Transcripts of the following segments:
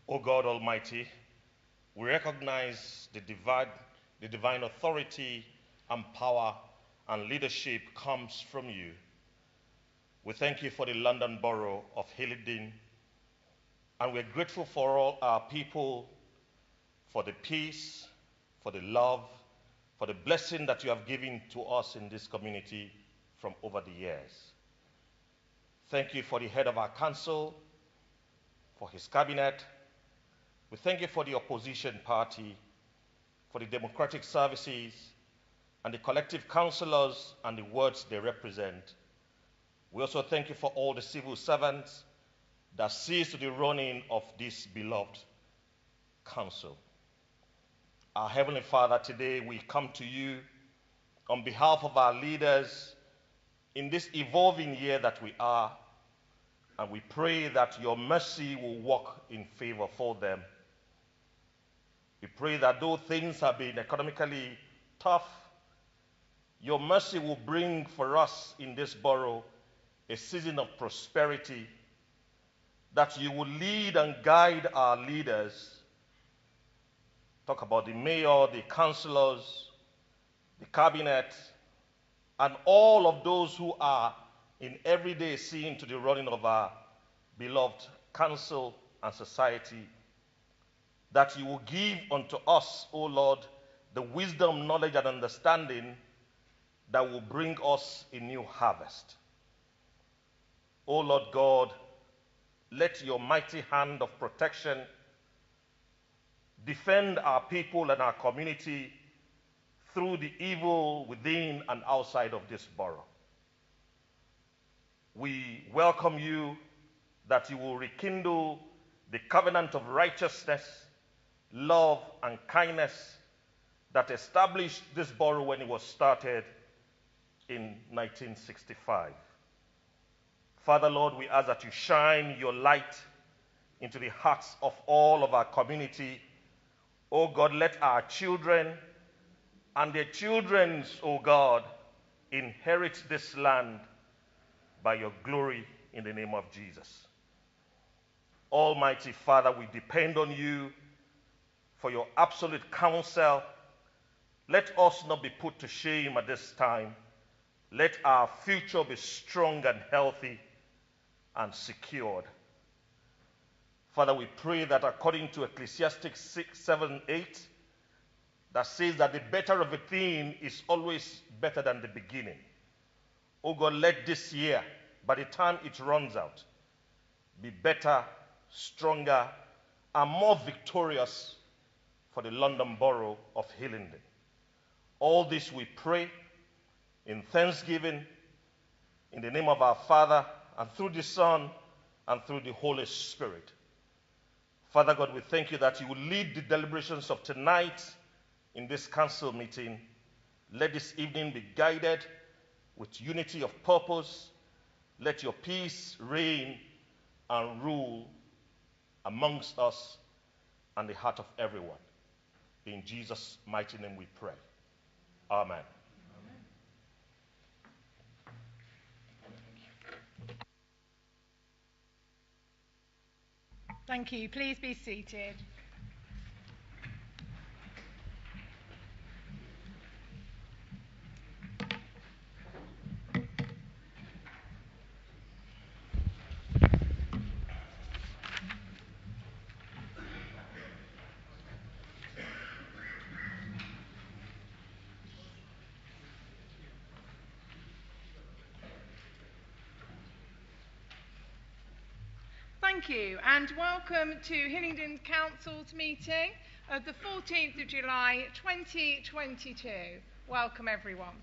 O God Almighty, we recognize the divine authority and power and leadership comes from you. We thank you for the London Borough of Hillingdon, and we're grateful for all our people, for the peace, for the love, for the blessing that you have given to us in this community from over the years. Thank you for the head of our council, for his cabinet. We thank you for the opposition party, for the democratic services, and the collective councillors and the words they represent. We also thank you for all the civil servants that sees to the running of this beloved council. Our Heavenly Father, today we come to you on behalf of our leaders in this evolving year that we are, and we pray that your mercy will work in favor for them. We pray that though things have been economically tough, your mercy will bring for us in this borough a season of prosperity, that you will lead and guide our leaders. Talk about the mayor, the councillors, the cabinet, and all of those who are in everyday seeing to the running of our beloved council and society, that you will give unto us, O Lord, the wisdom, knowledge, and understanding that will bring us a new harvest. O Lord God, let your mighty hand of protection defend our people and our community through the evil within and outside of this borough. We welcome you that you will rekindle the covenant of righteousness, love, and kindness that established this borough when it was started in 1965. Father, Lord, we ask that you shine your light into the hearts of all of our community. Oh God, let our children and their children's, oh God, inherit this land by your glory in the name of Jesus. Almighty Father, we depend on you for your absolute counsel. Let us not be put to shame at this time. Let our future be strong and healthy and secured. Father, we pray that according to Ecclesiastes 6:7-8, that says that the better of a thing is always better than the beginning. Oh God, let this year, by the time it runs out, be better, stronger, and more victorious for the London Borough of Hillingdon. All this we pray in thanksgiving, in the name of our Father, and through the Son, and through the Holy Spirit. Father God, we thank you that you will lead the deliberations of tonight in this council meeting. Let this evening be guided with unity of purpose. Let your peace reign and rule amongst us and the heart of everyone. In Jesus' mighty name we pray. Amen. Thank you. Please be seated. Thank you, and welcome to Hillingdon Council's meeting of the 14th of July 2022. Welcome everyone.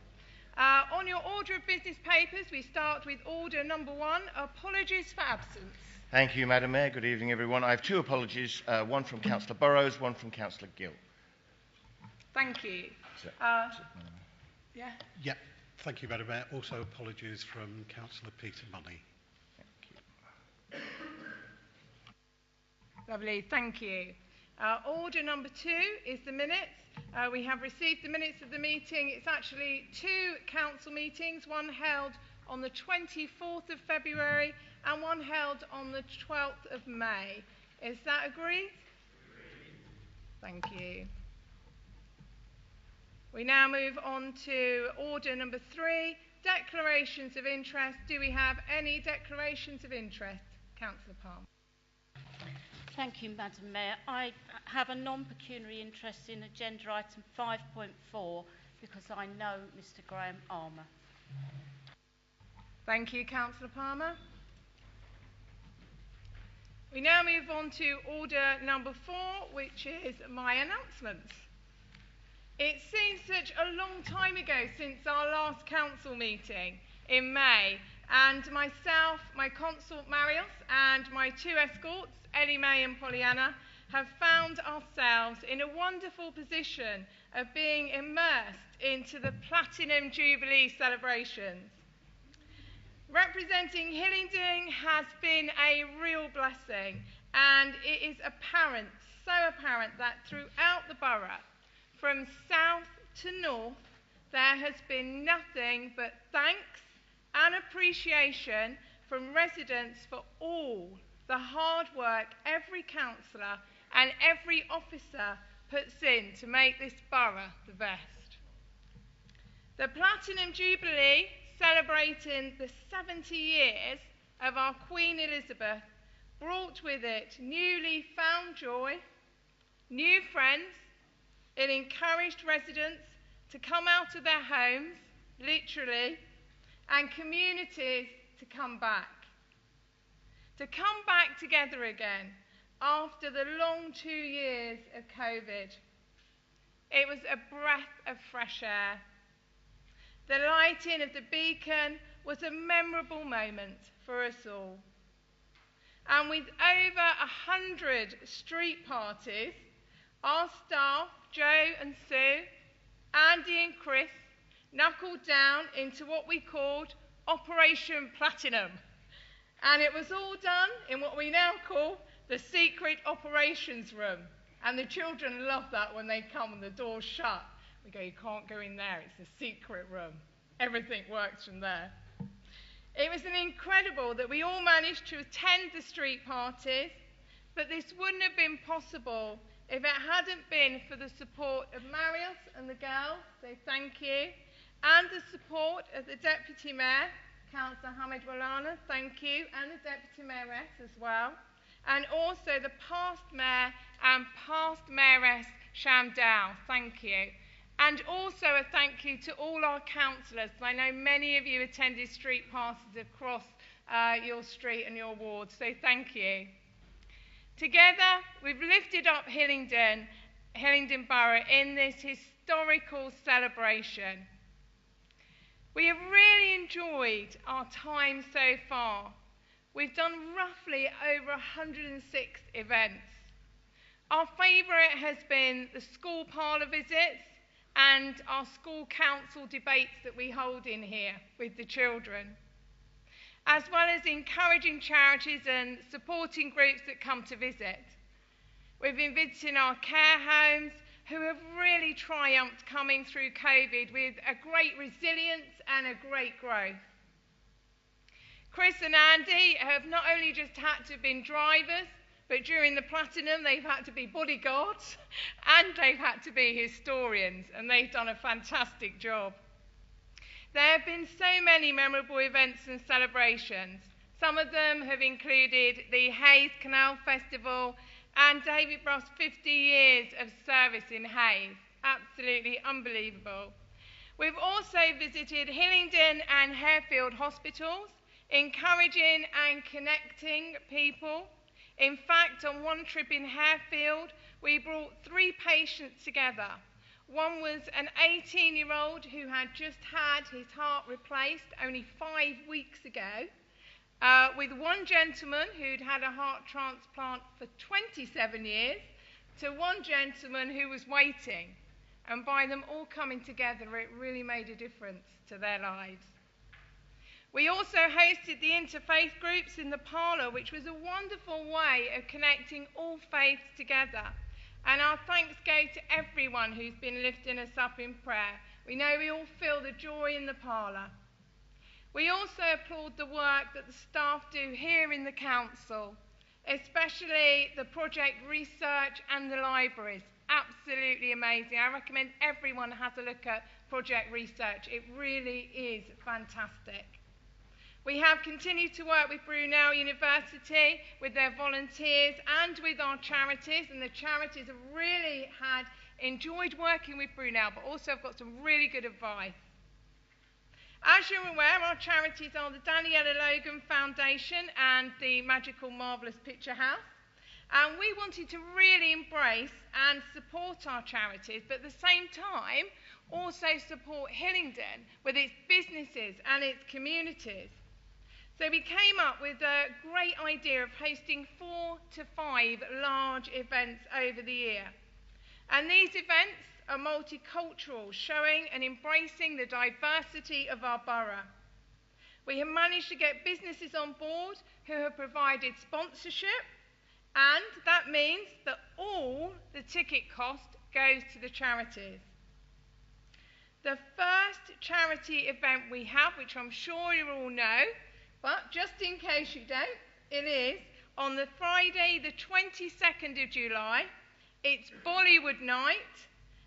On your order of business papers, we start with order number 1, apologies for absence. Thank you, Madam Mayor. Good evening, everyone. I have 2 apologies, one from Councillor Burrows, one from Councillor Gill. Thank you. Yeah, thank you, Madam Mayor. Also apologies from Councillor Peter Money. Lovely, thank you. Order number 2 is the minutes. We have received the minutes of the meeting. It's actually 2 council meetings, one held on the 24th of February and one held on the 12th of May. Is that agreed? Thank you. We now move on to order number 3, declarations of interest. Do we have any declarations of interest? Councillor Palmer. Thank you, Madam Mayor. I have a non-pecuniary interest in agenda item 5.4 because I know Mr Graham Armour. Thank you, Councillor Palmer. We now move on to order number 4, which is my announcements. It seems such a long time ago since our last council meeting in May, and myself, my consort Marius, and my 2 escorts, Ellie May and Pollyanna, have found ourselves in a wonderful position of being immersed into the Platinum Jubilee celebrations. Representing Hillingdon has been a real blessing, and it is apparent, so apparent, that throughout the borough, from south to north, there has been nothing but thanks and appreciation from residents for all the hard work every councillor and every officer puts in to make this borough the best. The Platinum Jubilee, celebrating the 70 years of our Queen Elizabeth, brought with it newly found joy, new friends. It encouraged residents to come out of their homes, literally, and communities to come back. To come back together again after the long 2 years of COVID. It was a breath of fresh air. The lighting of the beacon was a memorable moment for us all. And with over 100 street parties, our staff, Joe and Sue, Andy and Chris, knuckled down into what we called Operation Platinum. And it was all done in what we now call the secret operations room. And the children love that when they come and the door's shut. We go, you can't go in there, it's a secret room. Everything works from there. It was incredible that we all managed to attend the street parties, but this wouldn't have been possible if it hadn't been for the support of Marius and the girls, so thank you, and the support of the Deputy Mayor, Councillor Hamid Walana, thank you, and the Deputy Mayoress as well, and also the past Mayor and past Mayoress Shamdal, thank you. And also a thank you to all our councillors. I know many of you attended street parties across your street and your ward, so thank you. Together, we've lifted up Hillingdon Borough in this historical celebration. We have really enjoyed our time so far. We've done roughly over 106 events. Our favourite has been the school parlour visits and our school council debates that we hold in here with the children, as well as encouraging charities and supporting groups that come to visit. We've been visiting our care homes, who have really triumphed coming through COVID with a great resilience and a great growth. Chris and Andy have not only just had to have been drivers, but during the Platinum they've had to be bodyguards and they've had to be historians, and they've done a fantastic job. There have been so many memorable events and celebrations. Some of them have included the Hayes Canal Festival and David Brought's 50 years of service in Hayes. Absolutely unbelievable. We've also visited Hillingdon and Harefield hospitals, encouraging and connecting people. In fact, on one trip in Harefield, we brought 3 patients together. One was an 18-year-old who had just had his heart replaced only 5 weeks ago, with one gentleman who'd had a heart transplant for 27 years, to one gentleman who was waiting. And by them all coming together, it really made a difference to their lives. We also hosted the interfaith groups in the parlour, which was a wonderful way of connecting all faiths together. And our thanks go to everyone who's been lifting us up in prayer. We know we all feel the joy in the parlour. We also applaud the work that the staff do here in the council, especially the project research and the libraries. Absolutely amazing. I recommend everyone has a look at project research. It really is fantastic. We have continued to work with Brunel University, with their volunteers and with our charities, and the charities have really enjoyed working with Brunel, but also have got some really good advice. As you're aware, our charities are the Daniela Logan Foundation and the Magical Marvellous Picture House. And we wanted to really embrace and support our charities, but at the same time also support Hillingdon with its businesses and its communities. So we came up with a great idea of hosting 4 to 5 large events over the year. And these events are multicultural, showing and embracing the diversity of our borough. We have managed to get businesses on board who have provided sponsorship, and that means that all the ticket cost goes to the charities. The first charity event we have, which I'm sure you all know, but just in case you don't, it is on the Friday the 22nd of July. It's Bollywood Night,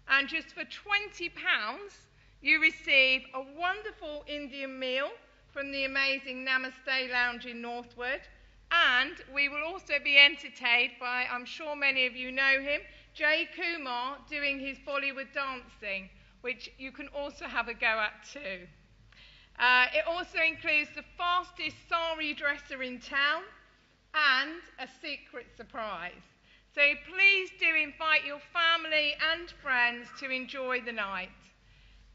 and just for £20 you receive a wonderful Indian meal from the amazing Namaste Lounge in Northwood. And we will also be entertained by, I'm sure many of you know him, Jay Kumar doing his Bollywood dancing, which you can also have a go at too. It also includes the fastest sari dresser in town and a secret surprise. So please do invite your family and friends to enjoy the night.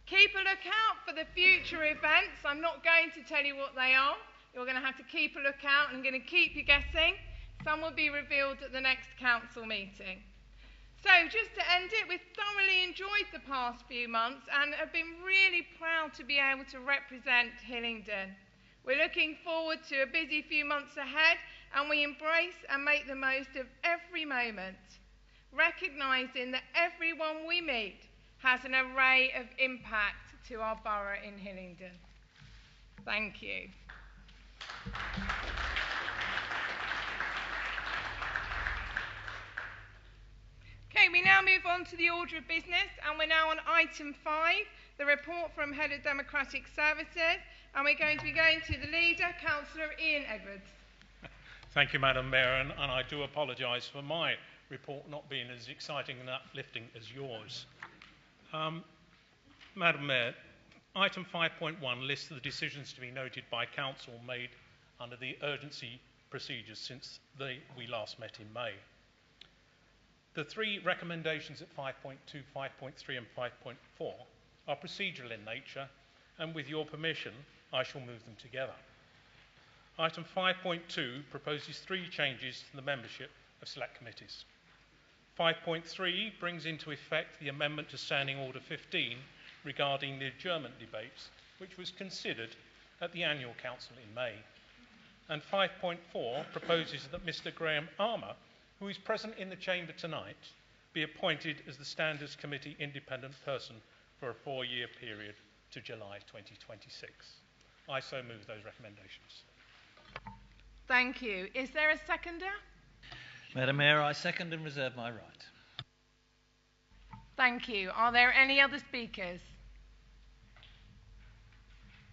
Keep a lookout for the future events. I'm not going to tell you what they are. You're going to have to keep a lookout, and I'm going to keep you guessing. Some will be revealed at the next council meeting. So just to end it, we've thoroughly enjoyed the past few months and have been really proud to be able to represent Hillingdon. We're looking forward to a busy few months ahead, and we embrace and make the most of every moment, recognising that everyone we meet has an array of impact to our borough in Hillingdon. Thank you. Okay, we now move on to the order of business, and we're now on item 5, the report from Head of Democratic Services, and we're going to be going to the leader, Councillor Ian Edwards. Thank you, Madam Mayor, and I do apologise for my report not being as exciting and uplifting as yours. Madam Mayor, item 5.1 lists the decisions to be noted by Council made under the urgency procedures since we last met in May. The 3 recommendations at 5.2, 5.3 and 5.4 are procedural in nature, and with your permission, I shall move them together. Item 5.2 proposes 3 changes to the membership of select committees. 5.3 brings into effect the amendment to Standing Order 15 regarding the adjournment debates, which was considered at the annual council in May. And 5.4 proposes that Mr. Graham Armour, who is present in the chamber tonight, be appointed as the Standards Committee independent person for a 4-year period to July 2026. I so move those recommendations. Thank you. Is there a seconder? Madam Mayor, I second and reserve my right. Thank you. Are there any other speakers?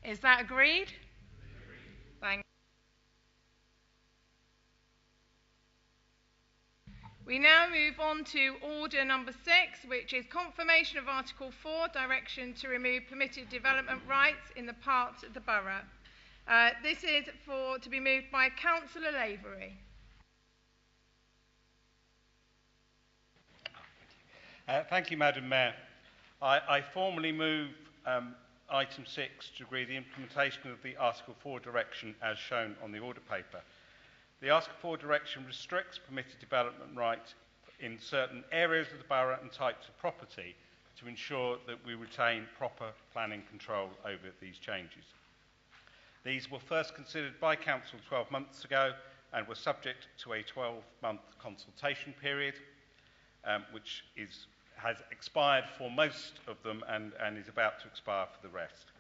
Is that agreed? Thank you. We now move on to order number 6, which is confirmation of Article 4, direction to remove permitted development rights in the parts of the borough. This is to be moved by Councillor Lavery. Thank you, Madam Mayor. I formally move item 6 to agree the implementation of the Article 4 direction as shown on the order paper. The Article 4 direction restricts permitted development rights in certain areas of the borough and types of property to ensure that we retain proper planning control over these changes. These were first considered by Council 12 months ago and were subject to a 12-month consultation period, which has expired for most of them and is about to expire for the rest.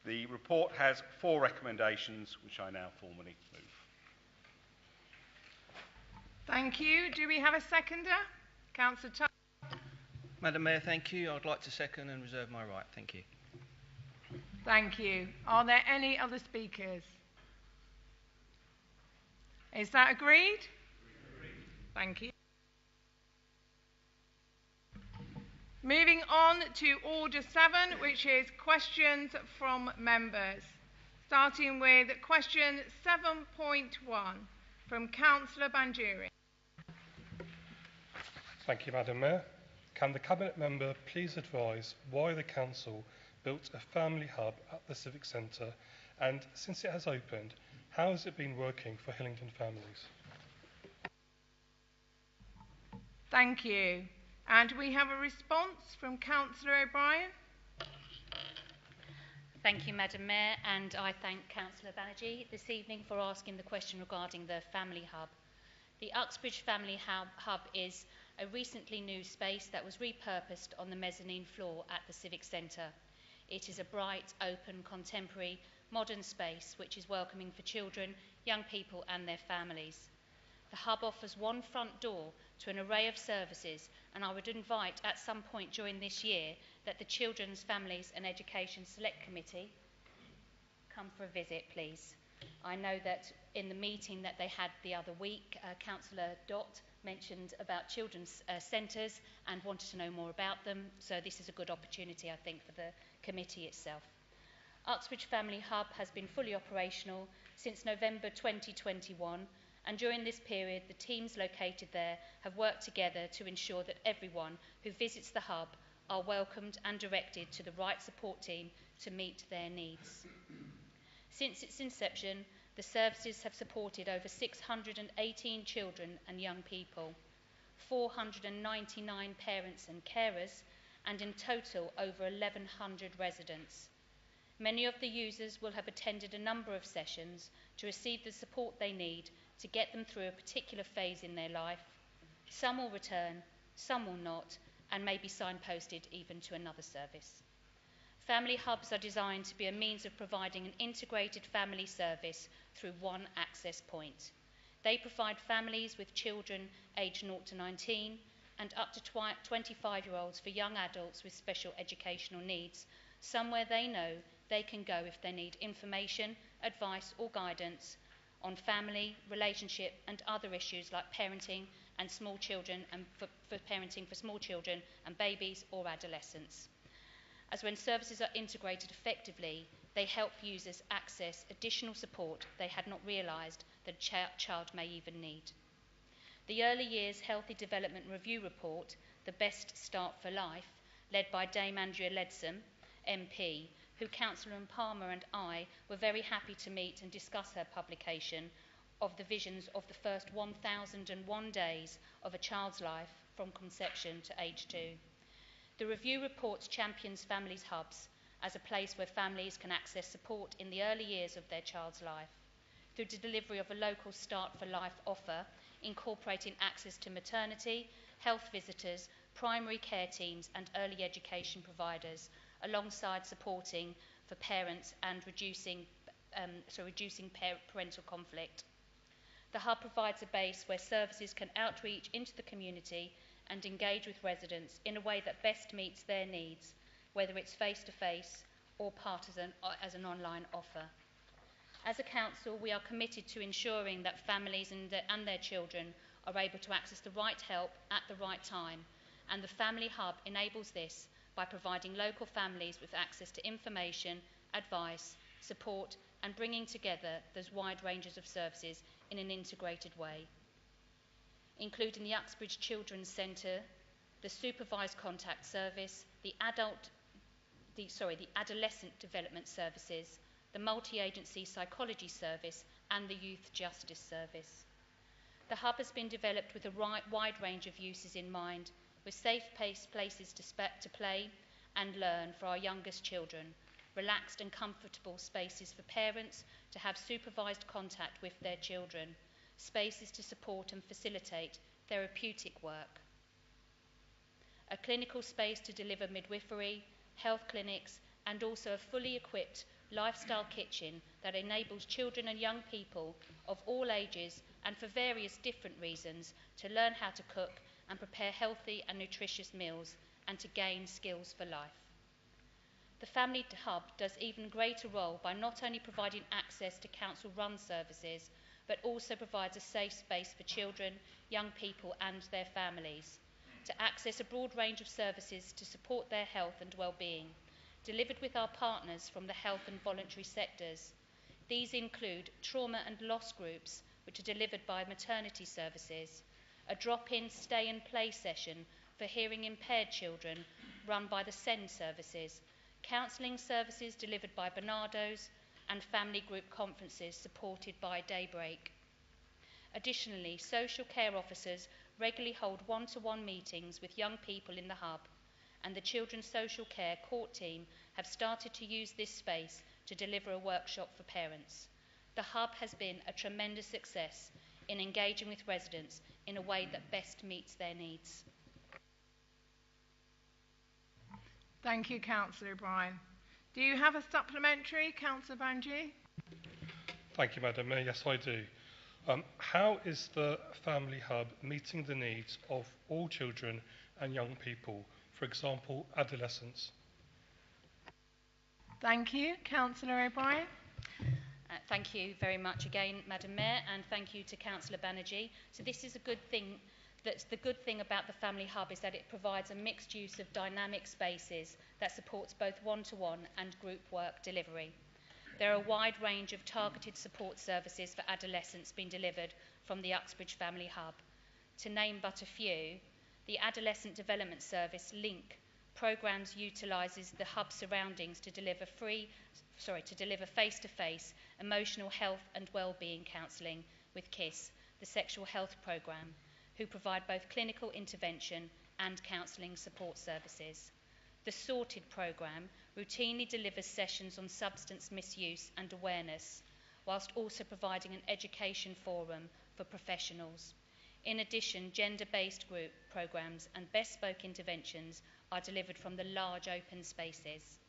The report has 4 recommendations, which I now formally move. Thank you. Do we have a seconder? Councillor Tuck. Madam Mayor, thank you. I'd like to second and reserve my right. Thank you. Thank you. Are there any other speakers? Is that agreed? Thank you. Moving on to Order 7, which is questions from members. Starting with question 7.1 from Councillor Banjuri. Thank you, Madam Mayor. Can the Cabinet member please advise why the Council built a family hub at the Civic Centre, and since it has opened, how has it been working for Hillingdon families? Thank you. And we have a response from Councillor O'Brien. Thank you, Madam Mayor, and I thank Councillor Banerjee this evening for asking the question regarding the Family Hub. The Uxbridge Family Hub is a recently new space that was repurposed on the mezzanine floor at the Civic Centre. It is a bright, open, contemporary, modern space which is welcoming for children, young people and their families. The hub offers one front door to an array of services, and I would invite at some point during this year that the Children's, Families and Education Select Committee come for a visit, please. I know that in the meeting that they had the other week, Councillor Dott mentioned about children's centres and wanted to know more about them, so this is a good opportunity, I think, for the committee itself. Uxbridge Family Hub has been fully operational since November 2021, and during this period the teams located there have worked together to ensure that everyone who visits the hub are welcomed and directed to the right support team to meet their needs. Since its inception, the services have supported over 618 children and young people, 499 parents and carers, and in total over 1,100 residents. Many of the users will have attended a number of sessions to receive the support they need to get them through a particular phase in their life. Some will return, some will not, and may be signposted even to another service. Family hubs are designed to be a means of providing an integrated family service through one access point. They provide families with children aged 0 to 19 and up to 25-year-olds for young adults with special educational needs, somewhere they know they can go if they need information, advice or guidance on family, relationship and other issues like parenting and small children and for parenting for small children and babies or adolescents. As when services are integrated effectively, they help users access additional support they had not realised that a child may even need. The Early Years Healthy Development Review Report, The Best Start for Life, led by Dame Andrea Leadsom, MP, who Councillor Palmer and I were very happy to meet and discuss her publication of the visions of the first 1,001 days of a child's life from conception to age 2. The review reports champions families' hubs as a place where families can access support in the early years of their child's life through the delivery of a local Start for Life offer, incorporating access to maternity, health visitors, primary care teams and early education providers, alongside supporting for parents and reducing parental conflict. The hub provides a base where services can outreach into the community and engage with residents in a way that best meets their needs, whether it's face-to-face or as an online offer. As a council, we are committed to ensuring that families and their children are able to access the right help at the right time, and the Family Hub enables this by providing local families with access to information, advice, support, and bringing together those wide ranges of services in an integrated way, including the Uxbridge Children's Centre, the Supervised Contact Service, the Adolescent Development Services, the Multi-Agency Psychology Service, and the Youth Justice Service. The hub has been developed with a wide range of uses in mind, with safe places to play and learn for our youngest children, relaxed and comfortable spaces for parents to have supervised contact with their children, spaces to support and facilitate therapeutic work, a clinical space to deliver midwifery, health clinics, and also a fully equipped lifestyle kitchen that enables children and young people of all ages and for various different reasons to learn how to cook and prepare healthy and nutritious meals and to gain skills for life. The Family Hub does even greater role by not only providing access to council-run services, but also provides a safe space for children, young people and their families to access a broad range of services to support their health and well-being, delivered with our partners from the health and voluntary sectors. These include trauma and loss groups, which are delivered by maternity services, a drop-in stay and play session for hearing impaired children run by the SEND services, counselling services delivered by Barnardo's, and family group conferences supported by Daybreak. Additionally, social care officers regularly hold one-to-one meetings with young people in the hub, and the Children's Social Care Court team have started to use this space to deliver a workshop for parents. The hub has been a tremendous success in engaging with residents in a way that best meets their needs. Thank you, Councillor O'Brien. Do you have a supplementary, Councillor Banji? Thank you, Madam Mayor. Yes, I do. How is the Family Hub meeting the needs of all children and young people, for example, adolescents? Thank you, Councillor O'Brien. Thank you very much again, Madam Mayor, and thank you to Councillor Banerjee. So this is a good thing. That's the good thing about the Family Hub is that it provides a mixed use of dynamic spaces that supports both one-to-one and group work delivery. There are a wide range of targeted support services for adolescents being delivered from the Uxbridge Family Hub. To name but a few, the Adolescent Development Service, LINK, programmes utilises the hub surroundings to deliver face-to-face emotional health and well-being counselling with KISS, the sexual health programme, who provide both clinical intervention and counselling support services. The Sorted programme routinely delivers sessions on substance misuse and awareness, whilst also providing an education forum for professionals. In addition, gender-based group programmes and bespoke interventions are delivered from the large open spaces.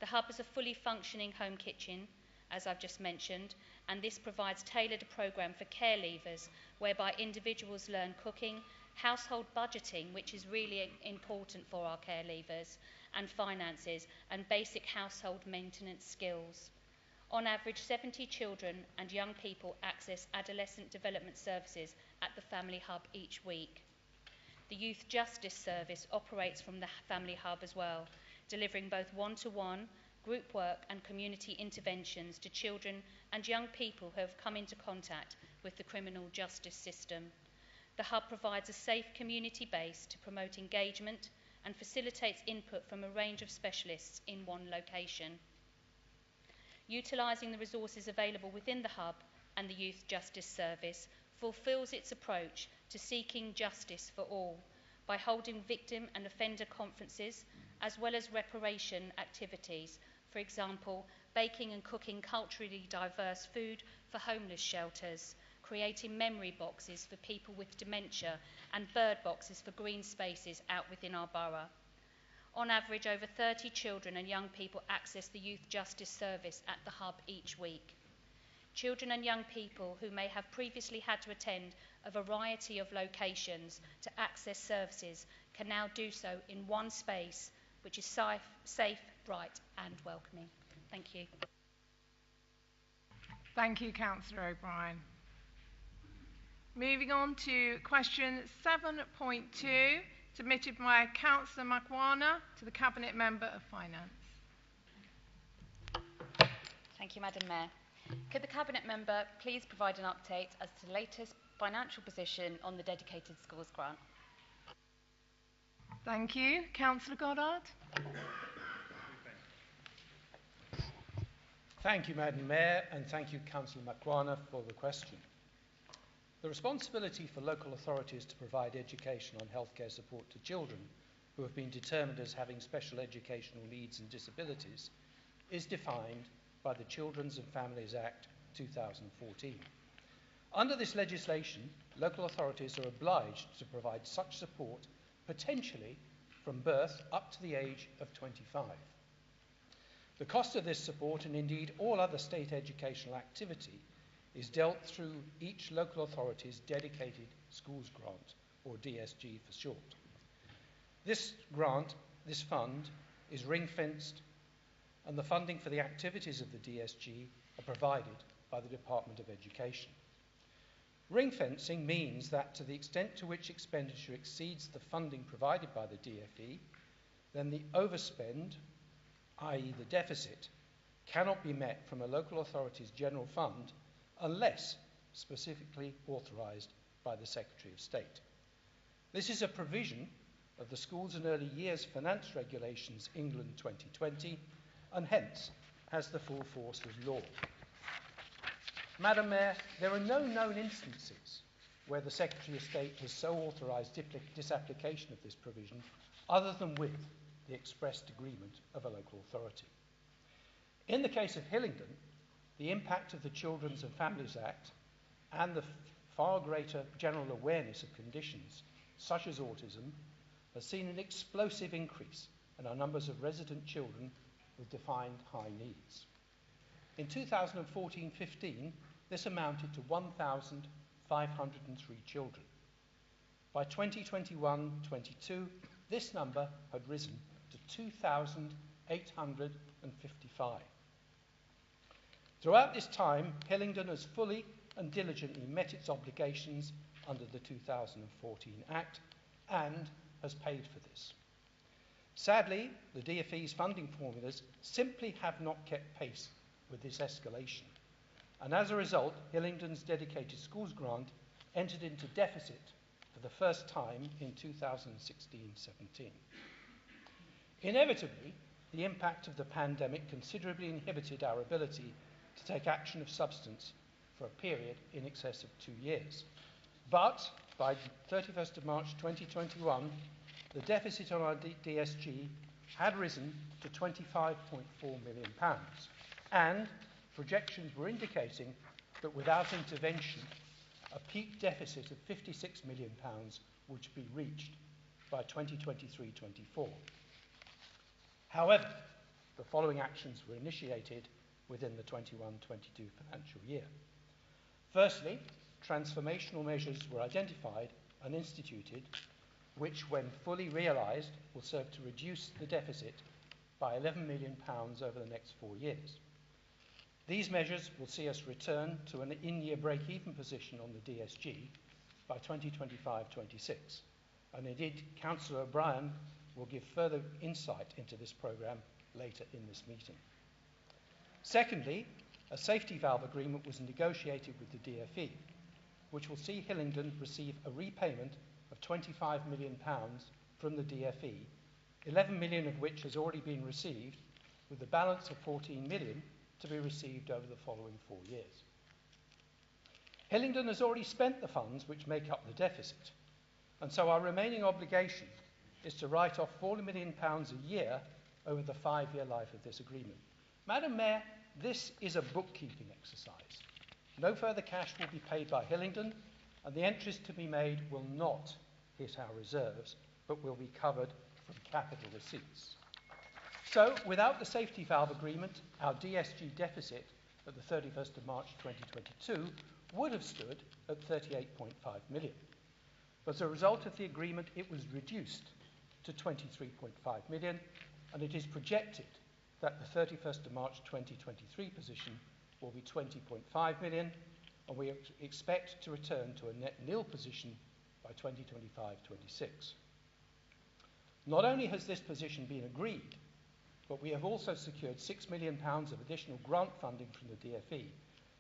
The hub is a fully functioning home kitchen, as I've just mentioned, and this provides tailored programme for care leavers, whereby individuals learn cooking, household budgeting, which is really important for our care leavers, and finances, and basic household maintenance skills. On average, 70 children and young people access adolescent development services at the Family Hub each week. The Youth Justice Service operates from the Family Hub as well, delivering both one-to-one, group work and community interventions to children and young people who have come into contact with the criminal justice system. The hub provides a safe community base to promote engagement and facilitates input from a range of specialists in one location. Utilising the resources available within the hub and the Youth Justice Service fulfills its approach to seeking justice for all by holding victim and offender conferences as well as reparation activities. For example, baking and cooking culturally diverse food for homeless shelters, creating memory boxes for people with dementia, and bird boxes for green spaces out within our borough. On average, over 30 children and young people access the Youth Justice Service at the hub each week. Children and young people who may have previously had to attend a variety of locations to access services can now do so in one space, which is safe, bright and welcoming. Thank you. Thank you, Councillor O'Brien. Moving on to question 7.2, submitted by Councillor Makwana to the Cabinet Member of Finance. Thank you, Madam Mayor. Could the Cabinet Member please provide an update as to the latest financial position on the dedicated schools grant? Thank you. Councillor Goddard. Thank you, Madam Mayor, and thank you, Councillor Makwana, for the question. The responsibility for local authorities to provide education on healthcare support to children who have been determined as having special educational needs and disabilities is defined by the Children's and Families Act 2014. Under this legislation, local authorities are obliged to provide such support potentially from birth up to the age of 25. The cost of this support, and indeed all other state educational activity, is dealt through each local authority's dedicated schools grant, or DSG for short. This grant, this fund, is ring-fenced, and the funding for the activities of the DSG are provided by the Department of Education. Ring-fencing means that to the extent to which expenditure exceeds the funding provided by the DFE, then the overspend, i.e. the deficit, cannot be met from a local authority's general fund unless specifically authorised by the Secretary of State. This is a provision of the Schools and Early Years Finance Regulations England 2020, and hence has the full force of law. Madam Mayor, there are no known instances where the Secretary of State has so authorised disapplication of this provision other than with the expressed agreement of a local authority. In the case of Hillingdon, the impact of the Children's and Families Act and the far greater general awareness of conditions such as autism has seen an explosive increase in our numbers of resident children with defined high needs. In 2014-15, this amounted to 1,503 children. By 2021-22, this number had risen to 2,855. Throughout this time, Hillingdon has fully and diligently met its obligations under the 2014 Act and has paid for this. Sadly, the DFE's funding formulas simply have not kept pace with this escalation, and as a result, Hillingdon's dedicated schools grant entered into deficit for the first time in 2016-17. Inevitably, the impact of the pandemic considerably inhibited our ability to take action of substance for a period in excess of 2 years. But by 31st of March 2021, the deficit on our DSG had risen to £25.4 million, and projections were indicating that without intervention, a peak deficit of £56 million would be reached by 2023-24. However, the following actions were initiated within the 21-22 financial year. Firstly, transformational measures were identified and instituted, which, when fully realised, will serve to reduce the deficit by £11 million over the next 4 years. These measures will see us return to an in-year break-even position on the DSG by 2025-26. And indeed, Councillor O'Brien will give further insight into this programme later in this meeting. Secondly, a safety valve agreement was negotiated with the DFE, which will see Hillingdon receive a repayment of £25 million from the DFE, 11 million of which has already been received, with the balance of 14 million to be received over the following 4 years. Hillingdon has already spent the funds which make up the deficit, and so our remaining obligation is to write off £40 million a year over the 5-year life of this agreement. Madam Mayor, this is a bookkeeping exercise. No further cash will be paid by Hillingdon, and the entries to be made will not hit our reserves, but will be covered from capital receipts. So, without the safety valve agreement, our DSG deficit at the 31st of March 2022 would have stood at 38.5 million. But as a result of the agreement, it was reduced to 23.5 million, and it is projected that the 31st of March 2023 position will be 20.5 million, and we expect to return to a net nil position by 2025-26. Not only has this position been agreed, but we have also secured £6 million of additional grant funding from the DFE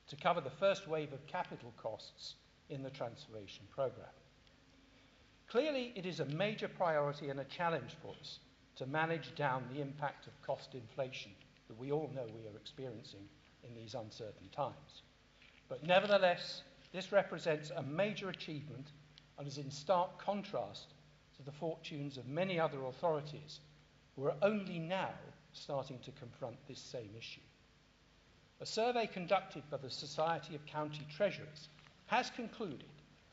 to cover the first wave of capital costs in the transformation programme. Clearly, it is a major priority and a challenge for us to manage down the impact of cost inflation that we all know we are experiencing in these uncertain times. But nevertheless, this represents a major achievement and is in stark contrast to the fortunes of many other authorities who are only now starting to confront this same issue. A survey conducted by the Society of County Treasurers has concluded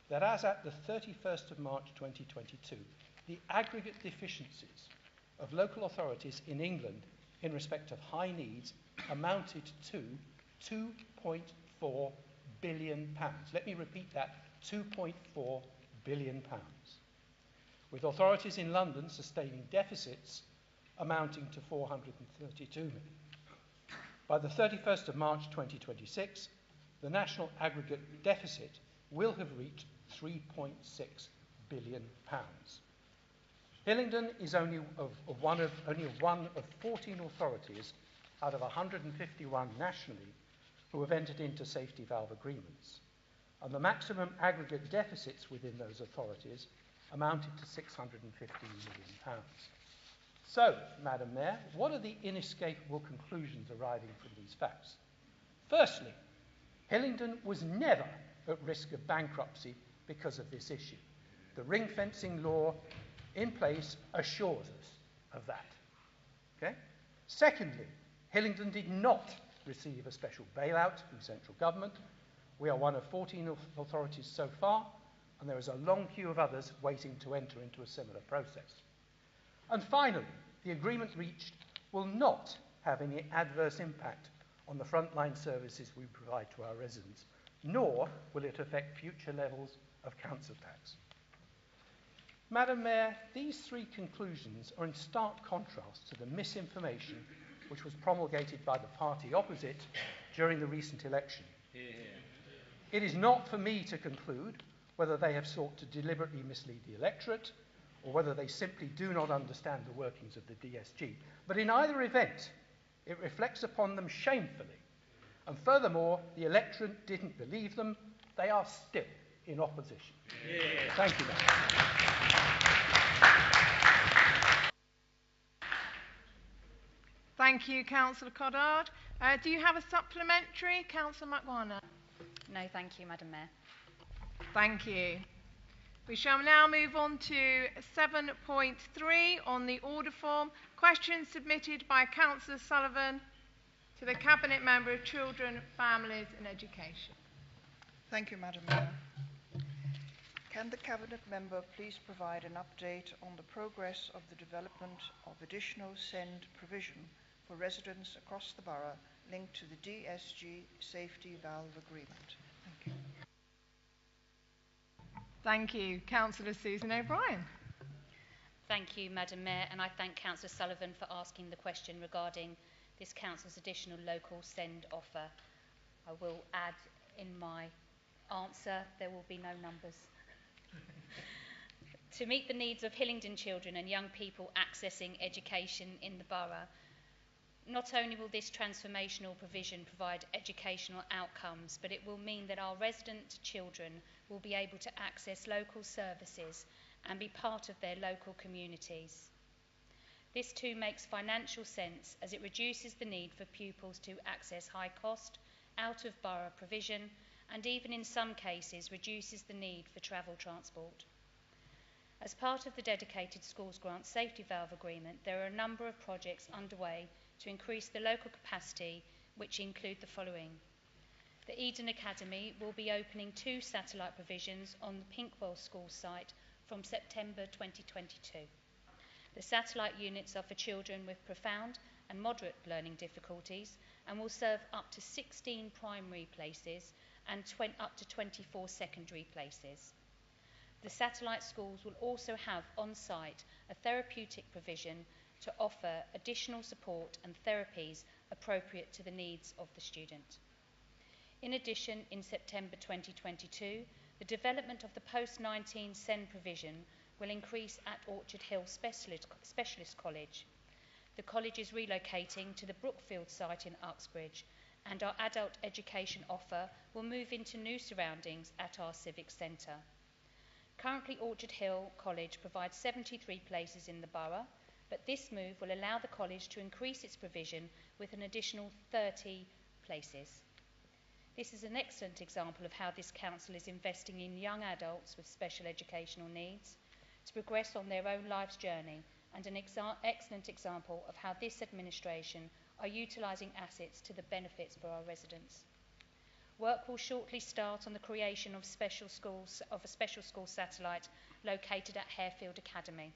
that as at the 31st of March 2022, the aggregate deficiencies of local authorities in England in respect of high needs amounted to £2.4 billion. Let me repeat that, £2.4 billion. With authorities in London sustaining deficits amounting to £432 million. By the 31st of March 2026, the national aggregate deficit will have reached £3.6 billion. Hillingdon is only one of 14 authorities out of 151 nationally who have entered into safety valve agreements, and the maximum aggregate deficits within those authorities amounted to £615 million. So, Madam Mayor, what are the inescapable conclusions arising from these facts? Firstly, Hillingdon was never at risk of bankruptcy because of this issue. The ring fencing law in place assures us of that. Okay? Secondly, Hillingdon did not receive a special bailout from central government. We are one of 14 authorities so far, and there is a long queue of others waiting to enter into a similar process. And finally, the agreement reached will not have any adverse impact on the frontline services we provide to our residents, nor will it affect future levels of council tax. Madam Mayor, these three conclusions are in stark contrast to the misinformation which was promulgated by the party opposite during the recent election. It is not for me to conclude whether they have sought to deliberately mislead the electorate or whether they simply do not understand the workings of the DSG. But in either event, it reflects upon them shamefully. And furthermore, the electorate didn't believe them. They are still in opposition. Thank you, Madam. Thank you, Councillor Coddard. Do you have a supplementary, Councillor McGuana? No, thank you, Madam Mayor. Thank you. We shall now move on to 7.3 on the order form. Questions submitted by Councillor Sullivan to the Cabinet Member of Children, Families and Education. Thank you, Madam Mayor. Can the Cabinet Member please provide an update on the progress of the development of additional SEND provision for residents across the borough linked to the DSG safety valve agreement? Thank you. Thank you. Councillor Susan O'Brien. Thank you, Madam Mayor, and I thank Councillor Sullivan for asking the question regarding this Council's additional local SEND offer. I will add in my answer, there will be no numbers. To meet the needs of Hillingdon children and young people accessing education in the borough, not only will this transformational provision provide educational outcomes, but it will mean that our resident children will be able to access local services and be part of their local communities. This too makes financial sense as it reduces the need for pupils to access high cost, out of borough provision, and even in some cases reduces the need for travel transport. As part of the dedicated schools grant safety valve agreement, there are a number of projects underway to increase the local capacity, which include the following. The Eden Academy will be opening 2 satellite provisions on the Pinkwell School site from September 2022. The satellite units are for children with profound and moderate learning difficulties and will serve up to 16 primary places and up to 24 secondary places. The satellite schools will also have on-site a therapeutic provision to offer additional support and therapies appropriate to the needs of the student. In addition, in September 2022, the development of the post-19 SEND provision will increase at Orchard Hill Specialist College. The college is relocating to the Brookfield site in Uxbridge, and our adult education offer will move into new surroundings at our Civic Centre. Currently, Orchard Hill College provides 73 places in the borough, but this move will allow the college to increase its provision with an additional 30 places. This is an excellent example of how this council is investing in young adults with special educational needs to progress on their own life's journey, and an excellent example of how this administration are utilising assets to the benefits for our residents. Work will shortly start on the creation of a special school satellite located at Harefield Academy.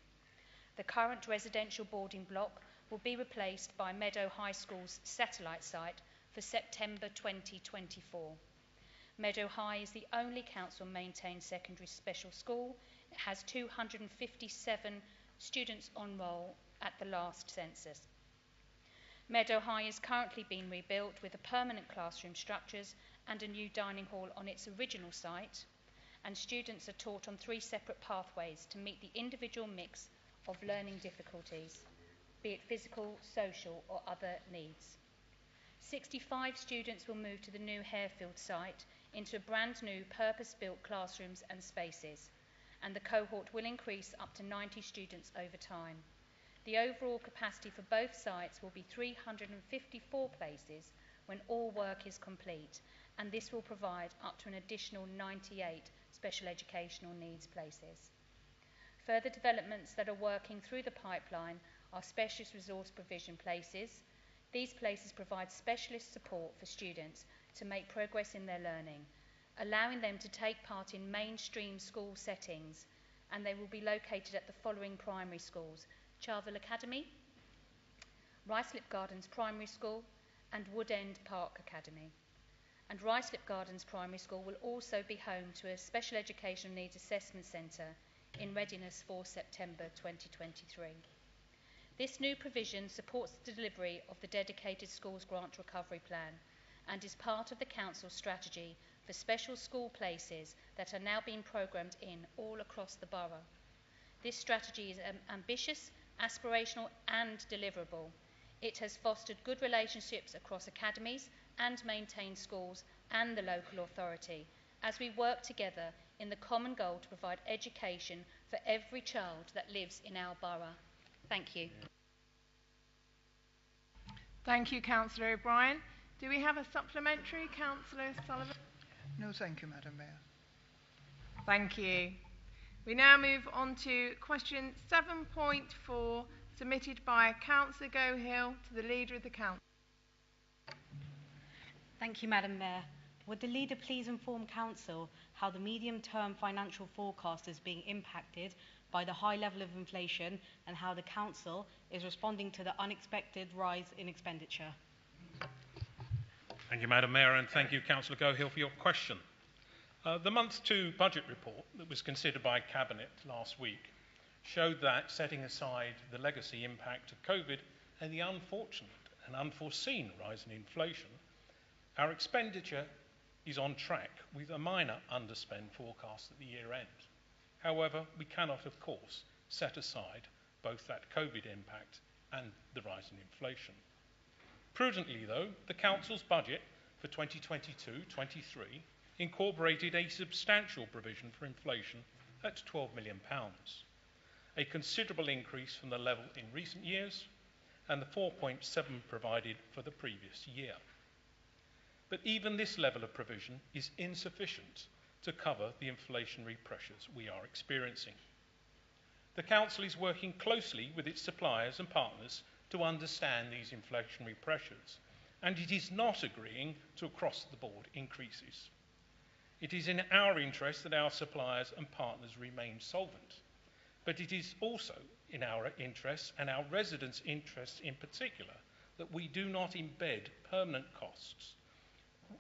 The current residential boarding block will be replaced by Meadow High School's satellite site for September 2024. Meadow High is the only council-maintained secondary special school. It has 257 students on roll at the last census. Meadow High is currently being rebuilt with a permanent classroom structures and a new dining hall on its original site, and students are taught on 3 separate pathways to meet the individual mix of learning difficulties, be it physical, social or other needs. 65 students will move to the new Harefield site into brand new purpose-built classrooms and spaces, and the cohort will increase up to 90 students over time. The overall capacity for both sites will be 354 places when all work is complete, and this will provide up to an additional 98 special educational needs places. Further developments that are working through the pipeline are specialist resource provision places. These places provide specialist support for students to make progress in their learning, allowing them to take part in mainstream school settings, and they will be located at the following primary schools: Charville Academy, Ruislip Gardens Primary School and Woodend Park Academy. And Ruislip Gardens Primary School will also be home to a Special Educational Needs Assessment Centre in readiness for September 2023. This new provision supports the delivery of the dedicated schools grant recovery plan and is part of the Council's strategy for special school places that are now being programmed in all across the borough. This strategy is ambitious, aspirational and deliverable. It has fostered good relationships across academies and maintained schools and the local authority as we work together in the common goal to provide education for every child that lives in our borough. Thank you. Thank you, Councillor O'Brien. Do we have a supplementary, Councillor Sullivan? No, thank you, Madam Mayor. Thank you. We now move on to question 7.4, submitted by Councillor Gohill to the Leader of the Council. Thank you, Madam Mayor. Would the Leader please inform Council how the medium-term financial forecast is being impacted by the high level of inflation and how the Council is responding to the unexpected rise in expenditure? Thank you, Madam Mayor, and thank you, Councillor Gohill, for your question. The month 2 budget report that was considered by Cabinet last week showed that, setting aside the legacy impact of COVID and the unfortunate and unforeseen rise in inflation, our expenditure is on track with a minor underspend forecast at the year end. However, we cannot, of course, set aside both that COVID impact and the rise in inflation. Prudently, though, the Council's budget for 2022-23 incorporated a substantial provision for inflation at £12 million, a considerable increase from the level in recent years and the 4.7 provided for the previous year. But even this level of provision is insufficient to cover the inflationary pressures we are experiencing. The Council is working closely with its suppliers and partners to understand these inflationary pressures, and it is not agreeing to across-the-board increases. It is in our interest that our suppliers and partners remain solvent, but it is also in our interests, and our residents' interests in particular, that we do not embed permanent costs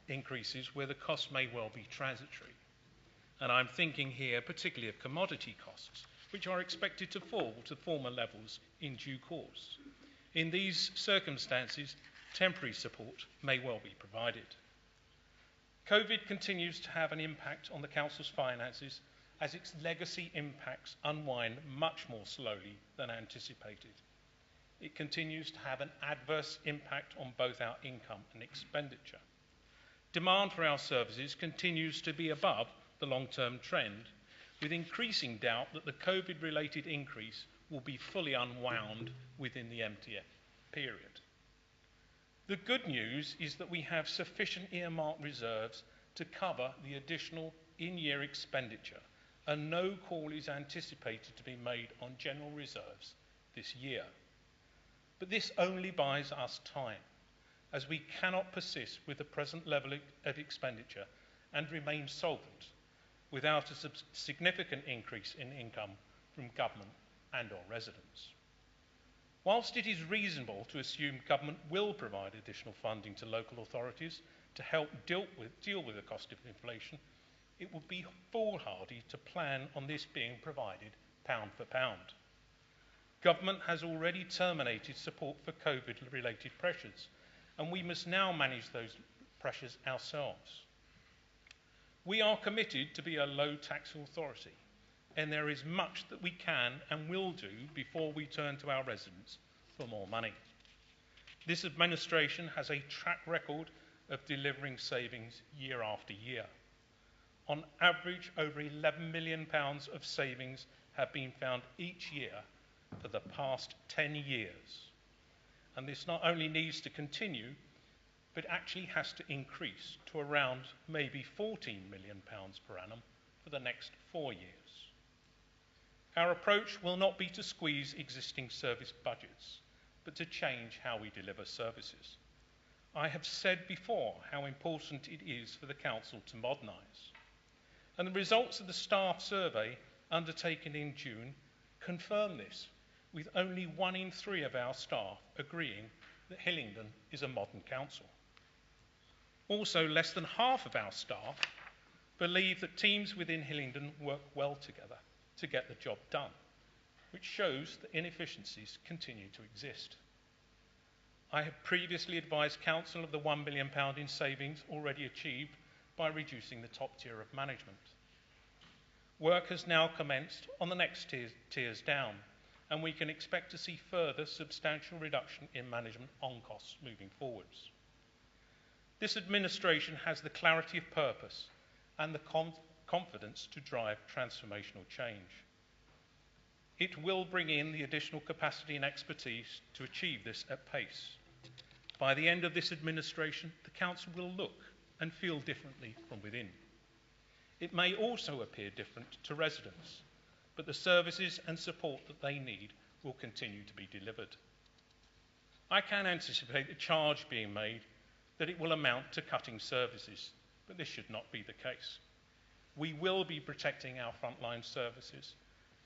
increases where the cost may well be transitory. And I'm thinking here particularly of commodity costs, which are expected to fall to former levels in due course. In these circumstances, temporary support may well be provided. COVID continues to have an impact on the Council's finances as its legacy impacts unwind much more slowly than anticipated. It continues to have an adverse impact on both our income and expenditure. Demand for our services continues to be above the long-term trend, with increasing doubt that the COVID-related increase will be fully unwound within the MTF period. The good news is that we have sufficient earmarked reserves to cover the additional in-year expenditure, and no call is anticipated to be made on general reserves this year. But this only buys us time, as we cannot persist with the present level of expenditure and remain solvent without a significant increase in income from government and/or residents. Whilst it is reasonable to assume government will provide additional funding to local authorities to help deal with the cost of inflation, it would be foolhardy to plan on this being provided pound for pound. Government has already terminated support for COVID-related pressures, and we must now manage those pressures ourselves. We are committed to be a low-tax authority, and there is much that we can and will do before we turn to our residents for more money. This administration has a track record of delivering savings year after year. On average, over £11 million of savings have been found each year for the past 10 years. And this not only needs to continue, but actually has to increase to around maybe £14 million per annum for the next 4 years. Our approach will not be to squeeze existing service budgets, but to change how we deliver services. I have said before how important it is for the Council to modernise. And the results of the staff survey undertaken in June confirm this, with only 1 in 3 of our staff agreeing that Hillingdon is a modern council. Also, less than half of our staff believe that teams within Hillingdon work well together to get the job done, which shows that inefficiencies continue to exist. I have previously advised Council of the £1 million in savings already achieved by reducing the top tier of management. Work has now commenced on the next tiers down, and we can expect to see further substantial reduction in management on costs moving forwards. This administration has the clarity of purpose and the confidence to drive transformational change. It will bring in the additional capacity and expertise to achieve this at pace. By the end of this administration, the Council will look and feel differently from within. It may also appear different to residents, but the services and support that they need will continue to be delivered. I can anticipate the charge being made that it will amount to cutting services, but this should not be the case. We will be protecting our frontline services,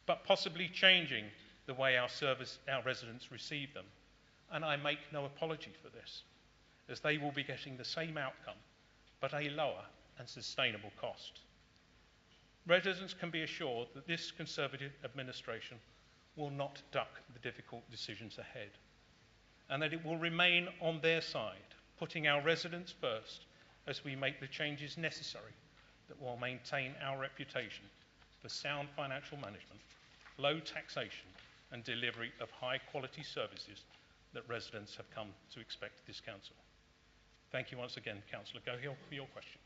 but possibly changing the way our residents receive them. And I make no apology for this, as they will be getting the same outcome, but a lower and sustainable cost. Residents can be assured that this Conservative administration will not duck the difficult decisions ahead, and that it will remain on their side, putting our residents first as we make the changes necessary that will maintain our reputation for sound financial management, low taxation, and delivery of high-quality services that residents have come to expect this council. Thank you once again, Councillor Gohill, for your question.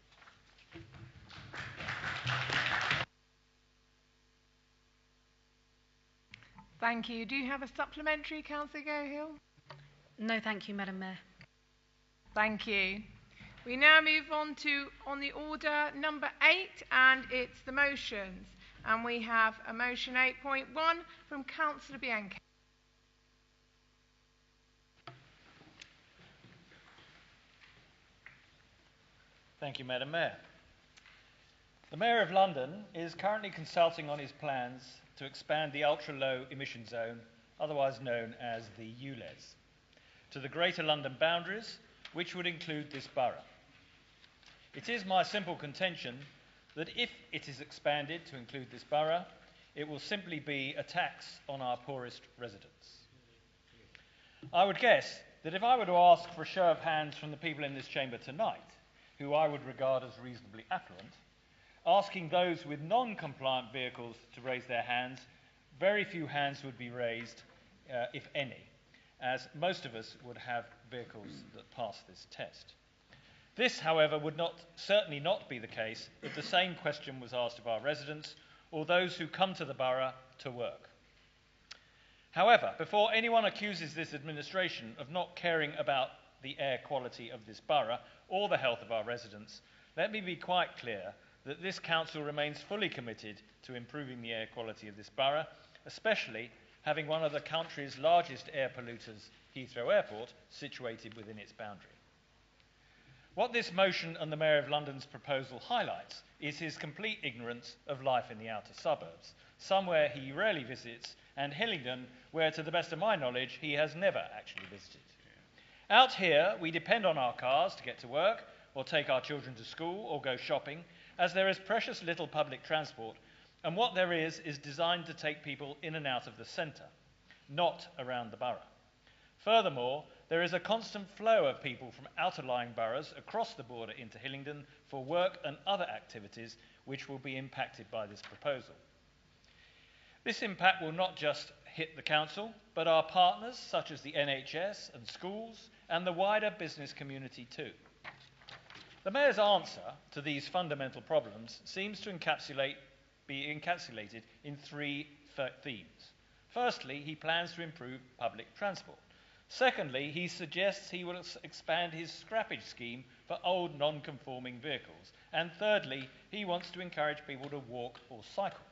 Thank you. Do you have a supplementary, Councillor Gohill? No, thank you, Madam Mayor. Thank you. We now move on to the order number 8, and it's the motions. And we have a motion 8.1 from Councillor Bianchi. Thank you, Madam Mayor. The Mayor of London is currently consulting on his plans to expand the ultra-low emission zone, otherwise known as the ULEZ, to the Greater London boundaries, which would include this borough. It is my simple contention that if it is expanded to include this borough, it will simply be a tax on our poorest residents. I would guess that if I were to ask for a show of hands from the people in this chamber tonight, who I would regard as reasonably affluent, asking those with non-compliant vehicles to raise their hands, very few hands would be raised, if any, as most of us would have vehicles that pass this test. This, however, would certainly not be the case if the same question was asked of our residents or those who come to the borough to work. However, before anyone accuses this administration of not caring about the air quality of this borough or the health of our residents, let me be quite clear that this council remains fully committed to improving the air quality of this borough, especially having one of the country's largest air polluters, Heathrow Airport, situated within its boundary. What this motion and the Mayor of London's proposal highlights is his complete ignorance of life in the outer suburbs, somewhere he rarely visits, and Hillingdon, where, to the best of my knowledge, he has never actually visited. Out here, we depend on our cars to get to work, or take our children to school, or go shopping, as there is precious little public transport, and what there is designed to take people in and out of the centre, not around the borough. Furthermore, there is a constant flow of people from outer-lying boroughs across the border into Hillingdon for work and other activities which will be impacted by this proposal. This impact will not just hit the council, but our partners such as the NHS and schools and the wider business community too. The Mayor's answer to these fundamental problems seems to be encapsulated in three themes. Firstly, he plans to improve public transport. Secondly, he suggests he will expand his scrappage scheme for old non-conforming vehicles. And thirdly, he wants to encourage people to walk or cycle.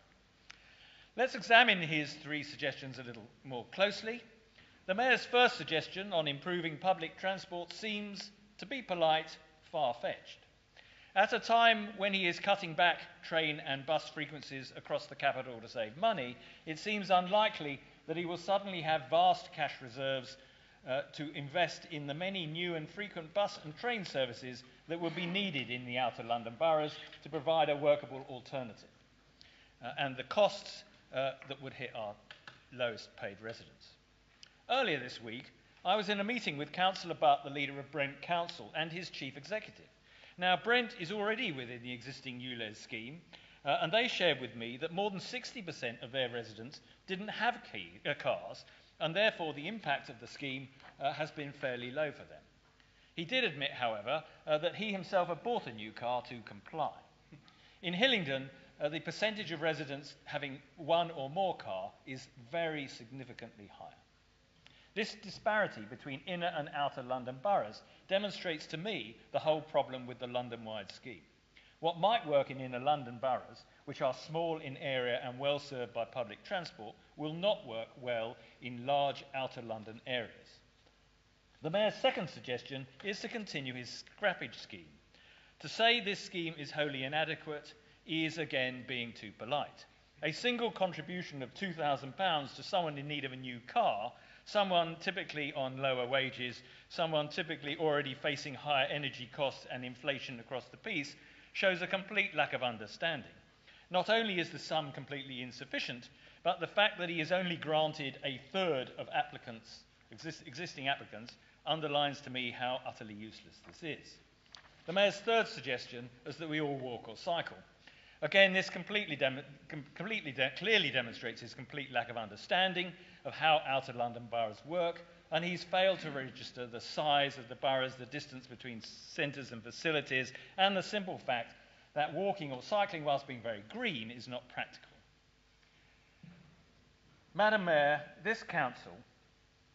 Let's examine his three suggestions a little more closely. The Mayor's first suggestion on improving public transport seems, to be polite, far-fetched. At a time when he is cutting back train and bus frequencies across the capital to save money, it seems unlikely that he will suddenly have vast cash reserves to invest in the many new and frequent bus and train services that will be needed in the outer London boroughs to provide a workable alternative, and the costs that would hit our lowest paid residents. Earlier this week, I was in a meeting with Councillor Butt, the leader of Brent Council, and his chief executive. Now, Brent is already within the existing ULEZ scheme, and they shared with me that more than 60% of their residents didn't have cars, and therefore the impact of the scheme has been fairly low for them. He did admit, however, that he himself had bought a new car to comply. In Hillingdon, the percentage of residents having one or more car is very significantly higher. This disparity between inner and outer London boroughs demonstrates to me the whole problem with the London-wide scheme. What might work in inner London boroughs, which are small in area and well served by public transport, will not work well in large outer London areas. The Mayor's second suggestion is to continue his scrappage scheme. To say this scheme is wholly inadequate is again being too polite. A single contribution of £2,000 to someone in need of a new car, someone typically on lower wages, someone typically already facing higher energy costs and inflation across the piece, shows a complete lack of understanding. Not only is the sum completely insufficient, but the fact that he is only granted a third of existing applicants underlines to me how utterly useless this is. The Mayor's third suggestion is that we all walk or cycle. Again, this clearly demonstrates his complete lack of understanding of how outer London boroughs work, and he's failed to register the size of the boroughs, the distance between centres and facilities, and the simple fact that walking or cycling whilst being very green is not practical. Madam Mayor, this council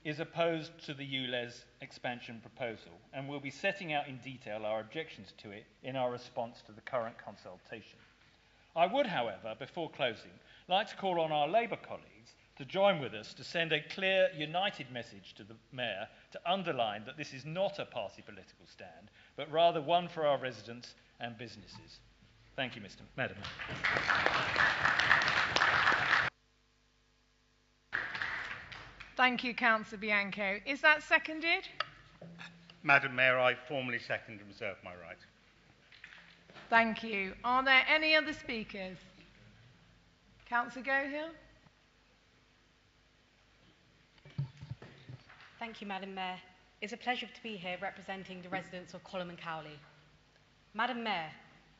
is opposed to the ULEZ expansion proposal and will be setting out in detail our objections to it in our response to the current consultation. I would, however, before closing, like to call on our Labour colleagues to join with us to send a clear, united message to the Mayor to underline that this is not a party political stand, but rather one for our residents and businesses. Thank you, Madam Mayor. Thank you, Councillor Bianco. Is that seconded? Madam Mayor, I formally second and reserve my right. Thank you. Are there any other speakers? Councillor Gohill? Thank you, Madam Mayor. It's a pleasure to be here representing the residents of Colham and Cowley. Madam Mayor,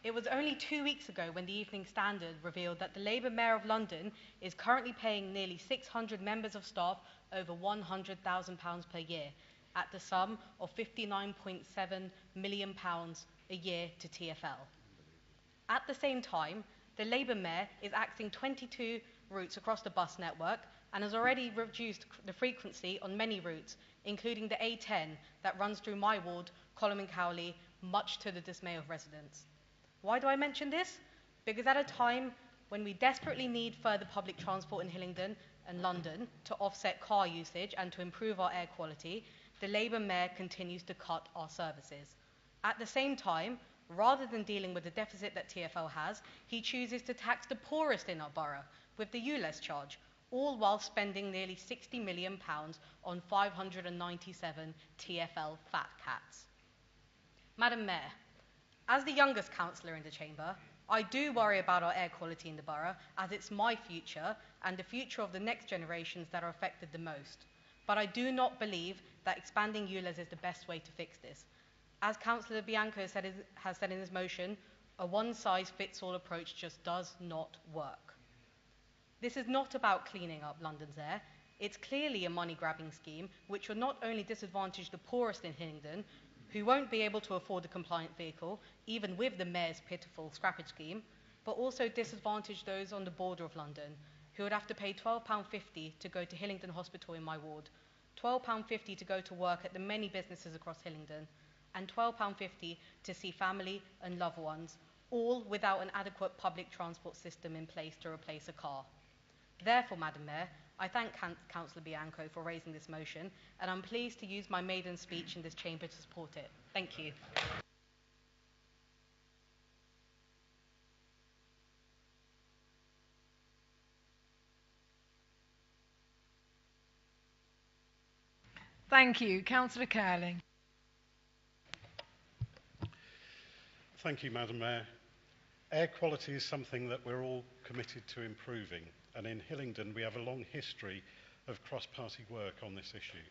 it was only 2 weeks ago when the Evening Standard revealed that the Labour Mayor of London is currently paying nearly 600 members of staff over £100,000 per year, at the sum of £59.7 million a year to TfL. At the same time, the Labour Mayor is axing 22 routes across the bus network and has already reduced the frequency on many routes, including the A10 that runs through my ward, Colham and Cowley, much to the dismay of residents. Why do I mention this? Because at a time when we desperately need further public transport in Hillingdon and London to offset car usage and to improve our air quality, the Labour Mayor continues to cut our services. At the same time, rather than dealing with the deficit that TfL has, he chooses to tax the poorest in our borough with the ULEZ charge, all while spending nearly £60 million on 597 TfL fat cats. Madam Mayor, as the youngest councillor in the chamber, I do worry about our air quality in the borough, as it's my future and the future of the next generations that are affected the most. But I do not believe that expanding ULEZ is the best way to fix this. As Councillor Bianco has said in his motion, a one-size-fits-all approach just does not work. This is not about cleaning up London's air. It's clearly a money-grabbing scheme which will not only disadvantage the poorest in Hillingdon, who won't be able to afford a compliant vehicle, even with the Mayor's pitiful scrappage scheme, but also disadvantage those on the border of London, who would have to pay £12.50 to go to Hillingdon Hospital in my ward, £12.50 to go to work at the many businesses across Hillingdon, and £12.50 to see family and loved ones, all without an adequate public transport system in place to replace a car. Therefore, Madam Mayor, I thank Councillor Bianco for raising this motion, and I'm pleased to use my maiden speech in this chamber to support it. Thank you. Thank you. Councillor Curling. Thank you, Madam Mayor. Air quality is something that we're all committed to improving, and in Hillingdon we have a long history of cross-party work on this issue.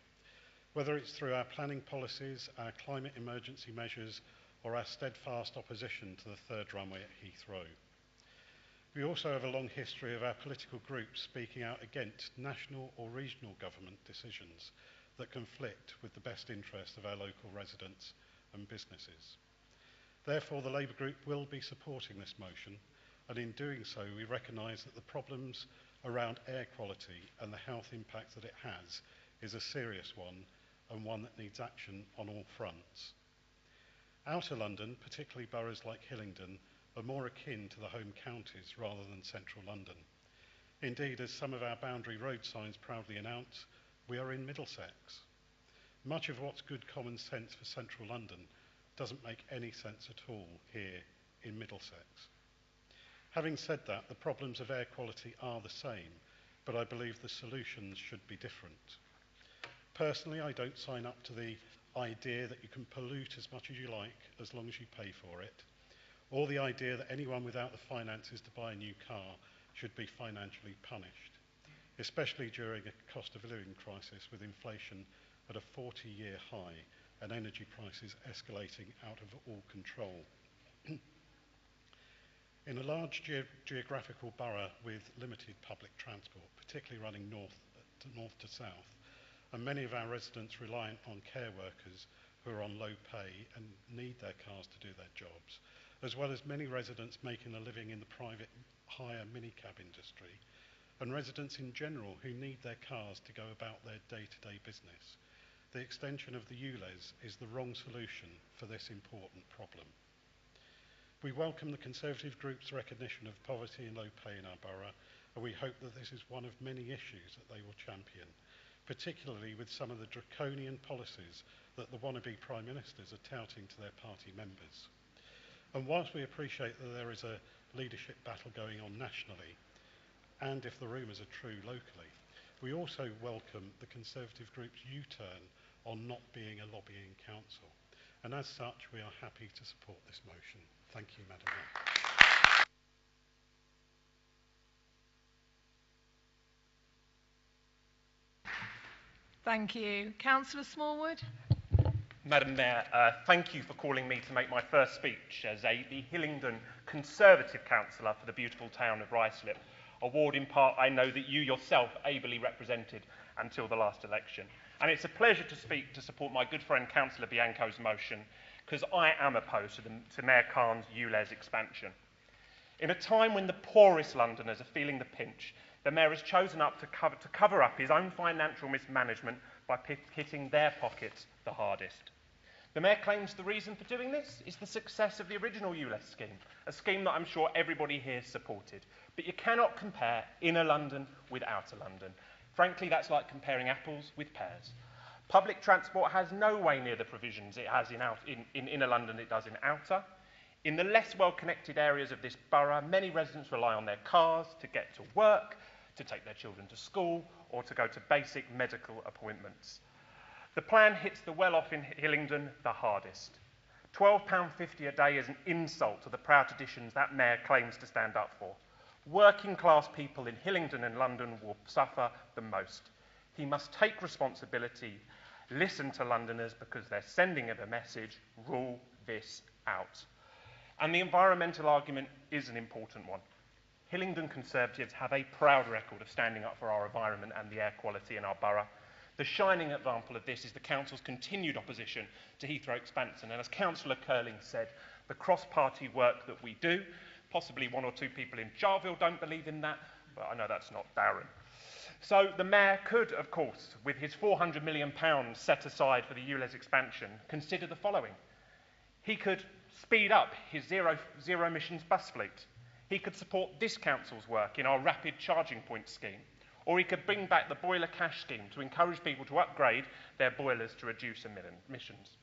Whether it's through our planning policies, our climate emergency measures, or our steadfast opposition to the third runway at Heathrow. We also have a long history of our political groups speaking out against national or regional government decisions that conflict with the best interests of our local residents and businesses. Therefore, the Labour Group will be supporting this motion, and in doing so, we recognise that the problems around air quality and the health impact that it has is a serious one, and one that needs action on all fronts. Outer London, particularly boroughs like Hillingdon, are more akin to the home counties rather than central London. Indeed, as some of our boundary road signs proudly announce, we are in Middlesex. Much of what's good common sense for central London doesn't make any sense at all here in Middlesex. Having said that, the problems of air quality are the same, but I believe the solutions should be different. Personally, I don't sign up to the idea that you can pollute as much as you like as long as you pay for it, or the idea that anyone without the finances to buy a new car should be financially punished, especially during a cost of living crisis with inflation at a 40-year high and energy prices escalating out of all control. In a large geographical borough with limited public transport, particularly running north to south, and many of our residents reliant on care workers who are on low pay and need their cars to do their jobs, as well as many residents making a living in the private hire minicab industry, and residents in general who need their cars to go about their day-to-day business, the extension of the ULEZ is the wrong solution for this important problem. We welcome the Conservative Group's recognition of poverty and low pay in our borough, and we hope that this is one of many issues that they will champion, particularly with some of the draconian policies that the wannabe Prime Ministers are touting to their party members. And whilst we appreciate that there is a leadership battle going on nationally, and if the rumours are true locally, we also welcome the Conservative Group's U-turn on not being a lobbying council. And as such, we are happy to support this motion. Thank you, Madam Mayor. Thank you. Councillor Smallwood. Madam Mayor, thank you for calling me to make my first speech as the Hillingdon Conservative Councillor for the beautiful town of Ruislip, a ward in part I know that you yourself ably represented until the last election. And it's a pleasure to speak to support my good friend Councillor Bianco's motion, because I am opposed to Mayor Khan's ULEZ expansion. In a time when the poorest Londoners are feeling the pinch, the Mayor has chosen up to cover up his own financial mismanagement by hitting their pockets the hardest. The Mayor claims the reason for doing this is the success of the original ULEZ scheme, a scheme that I'm sure everybody here supported. But you cannot compare inner London with outer London. Frankly, that's like comparing apples with pears. Public transport has no way near the provisions it has in inner London it does in outer. In the less well-connected areas of this borough, many residents rely on their cars to get to work, to take their children to school, or to go to basic medical appointments. The plan hits the well-off in Hillingdon the hardest. £12.50 a day is an insult to the proud traditions that mayor claims to stand up for. Working class people in Hillingdon and London will suffer the most. He must take responsibility, listen to Londoners because they're sending him a message, rule this out. And the environmental argument is an important one. Hillingdon Conservatives have a proud record of standing up for our environment and the air quality in our borough. The shining example of this is the council's continued opposition to Heathrow expansion. And as Councillor Curling said, the cross-party work that we do, possibly one or two people in Jarville don't believe in that, but I know that's not Darren. So the mayor could, of course, with his £400 million set aside for the ULEZ expansion, consider the following. He could speed up his zero emissions bus fleet. He could support this council's work in our rapid charging point scheme. Or he could bring back the boiler cash scheme to encourage people to upgrade their boilers to reduce emissions.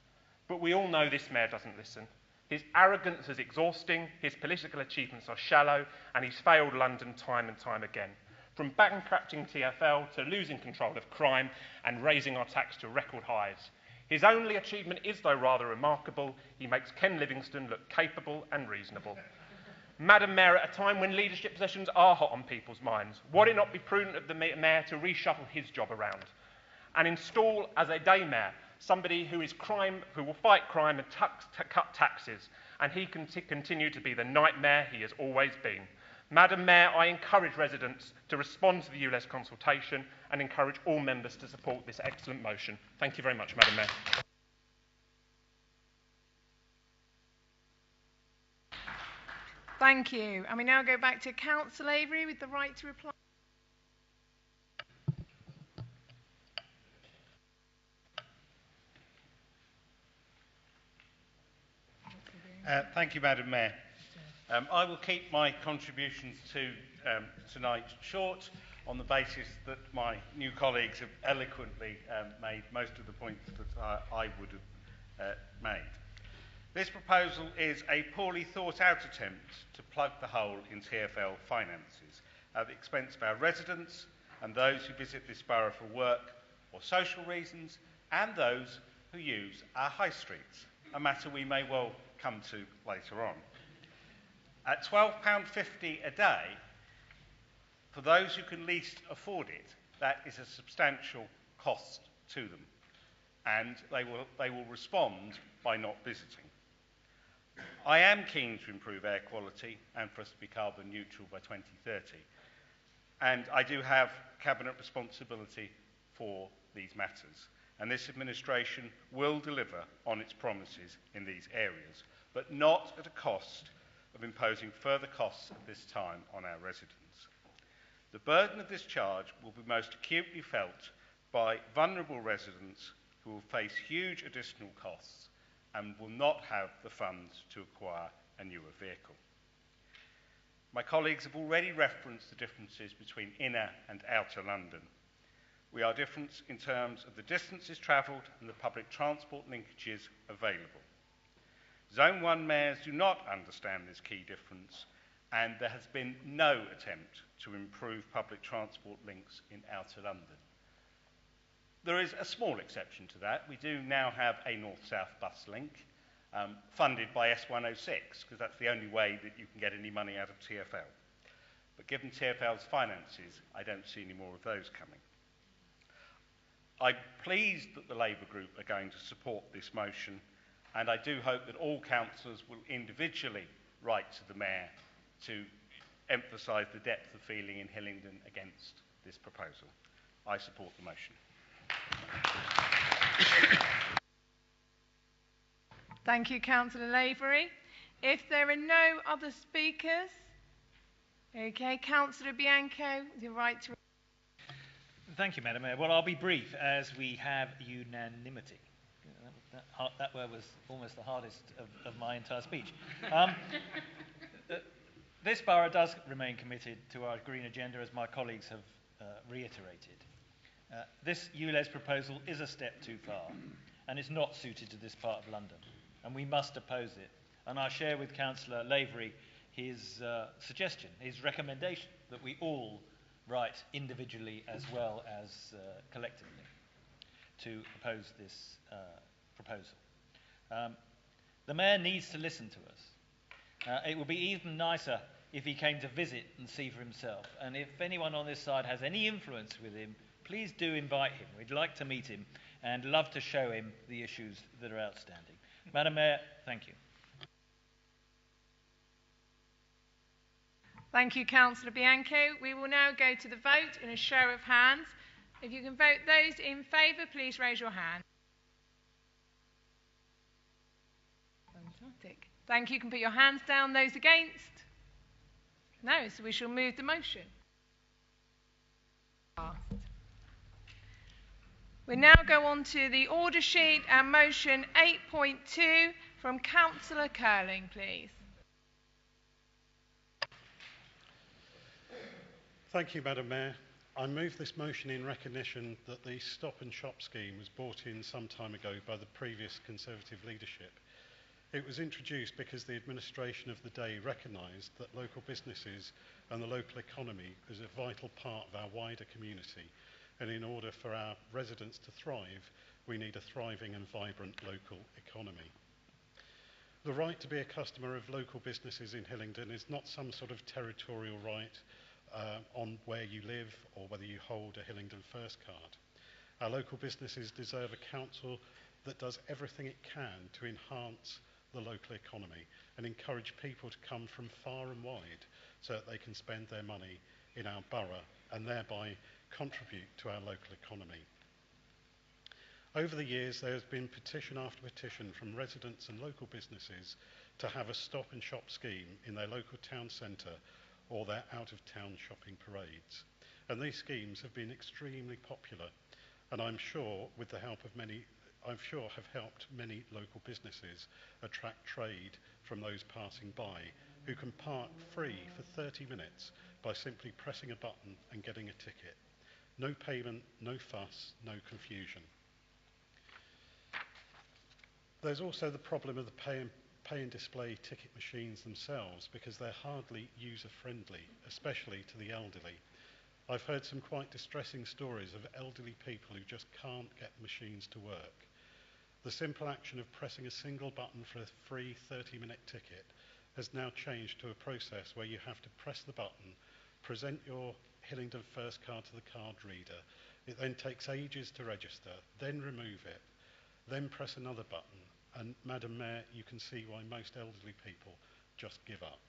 But we all know this mayor doesn't listen. His arrogance is exhausting, his political achievements are shallow, and he's failed London time and time again. From bankrupting TfL to losing control of crime and raising our tax to record highs. His only achievement is, though, rather remarkable. He makes Ken Livingstone look capable and reasonable. Madam Mayor, at a time when leadership positions are hot on people's minds, would it not be prudent of the mayor to reshuffle his job around and install as a day mayor somebody who will fight crime and cut taxes, and he can continue to be the nightmare he has always been? Madam Mayor, I encourage residents to respond to the ULEZ consultation and encourage all members to support this excellent motion. Thank you very much, Madam Mayor. Thank you. And we now go back to Councillor Avery with the right to reply. Thank you, Madam Mayor. I will keep my contributions to tonight short on the basis that my new colleagues have eloquently made most of the points that I would have made. This proposal is a poorly thought out attempt to plug the hole in TfL finances at the expense of our residents and those who visit this borough for work or social reasons, and those who use our high streets, a matter we may well come to later on. At £12.50 a day, for those who can least afford it, that is a substantial cost to them, and they will respond by not visiting. I am keen to improve air quality and for us to be carbon neutral by 2030, and I do have cabinet responsibility for these matters, and this administration will deliver on its promises in these areas, but not at a cost of imposing further costs at this time on our residents. The burden of this charge will be most acutely felt by vulnerable residents who will face huge additional costs and will not have the funds to acquire a newer vehicle. My colleagues have already referenced the differences between inner and outer London. We are different in terms of the distances travelled and the public transport linkages available. Zone 1 mayors do not understand this key difference, and there has been no attempt to improve public transport links in outer London. There is a small exception to that. We do now have a north-south bus link funded by S106, because that's the only way that you can get any money out of TfL. But given TfL's finances, I don't see any more of those coming. I'm pleased that the Labour group are going to support this motion, and I do hope that all councillors will individually write to the Mayor to emphasise the depth of feeling in Hillingdon against this proposal. I support the motion. Thank you, Councillor Lavery. If there are no other speakers, okay, Councillor Bianco, the right to... Thank you, Madam Mayor. Well, I'll be brief, as we have unanimity. That word was almost the hardest of my entire speech. This borough does remain committed to our green agenda, as my colleagues have reiterated. This ULEZ proposal is a step too far and is not suited to this part of London, and we must oppose it. And I share with Councillor Lavery his suggestion, his recommendation, that we all write individually as well as collectively to oppose this proposal. The Mayor needs to listen to us. It would be even nicer if he came to visit and see for himself. And if anyone on this side has any influence with him, please do invite him. We'd like to meet him and love to show him the issues that are outstanding. Madam Mayor, thank you. Thank you, Councillor Bianco. We will now go to the vote in a show of hands. If you can vote those in favour, please raise your hand. Fantastic. Thank you. You can put your hands down. Those against? No, so we shall move the motion. We now go on to the order sheet and motion 8.2 from Councillor Curling, please. Thank you, Madam Mayor. I move this motion in recognition that the Stop and Shop scheme was brought in some time ago by the previous Conservative leadership. It was introduced because the administration of the day recognised that local businesses and the local economy is a vital part of our wider community, and in order for our residents to thrive, we need a thriving and vibrant local economy. The right to be a customer of local businesses in Hillingdon is not some sort of territorial right on where you live or whether you hold a Hillingdon First card. Our local businesses deserve a council that does everything it can to enhance the local economy and encourage people to come from far and wide so that they can spend their money in our borough and thereby contribute to our local economy. Over the years, there has been petition after petition from residents and local businesses to have a stop and shop scheme in their local town centre or their out-of-town shopping parades. And these schemes have been extremely popular, and I'm sure with the help of many, have helped many local businesses attract trade from those passing by who can park free for 30 minutes by simply pressing a button and getting a ticket. No payment, no fuss, no confusion. There's also the problem of the pay and display ticket machines themselves because they're hardly user-friendly, especially to the elderly. I've heard some quite distressing stories of elderly people who just can't get the machines to work. The simple action of pressing a single button for a free 30-minute ticket has now changed to a process where you have to press the button, present your Hillingdon First card to the card reader. It then takes ages to register, then remove it, then press another button. And Madam Mayor, you can see why most elderly people just give up.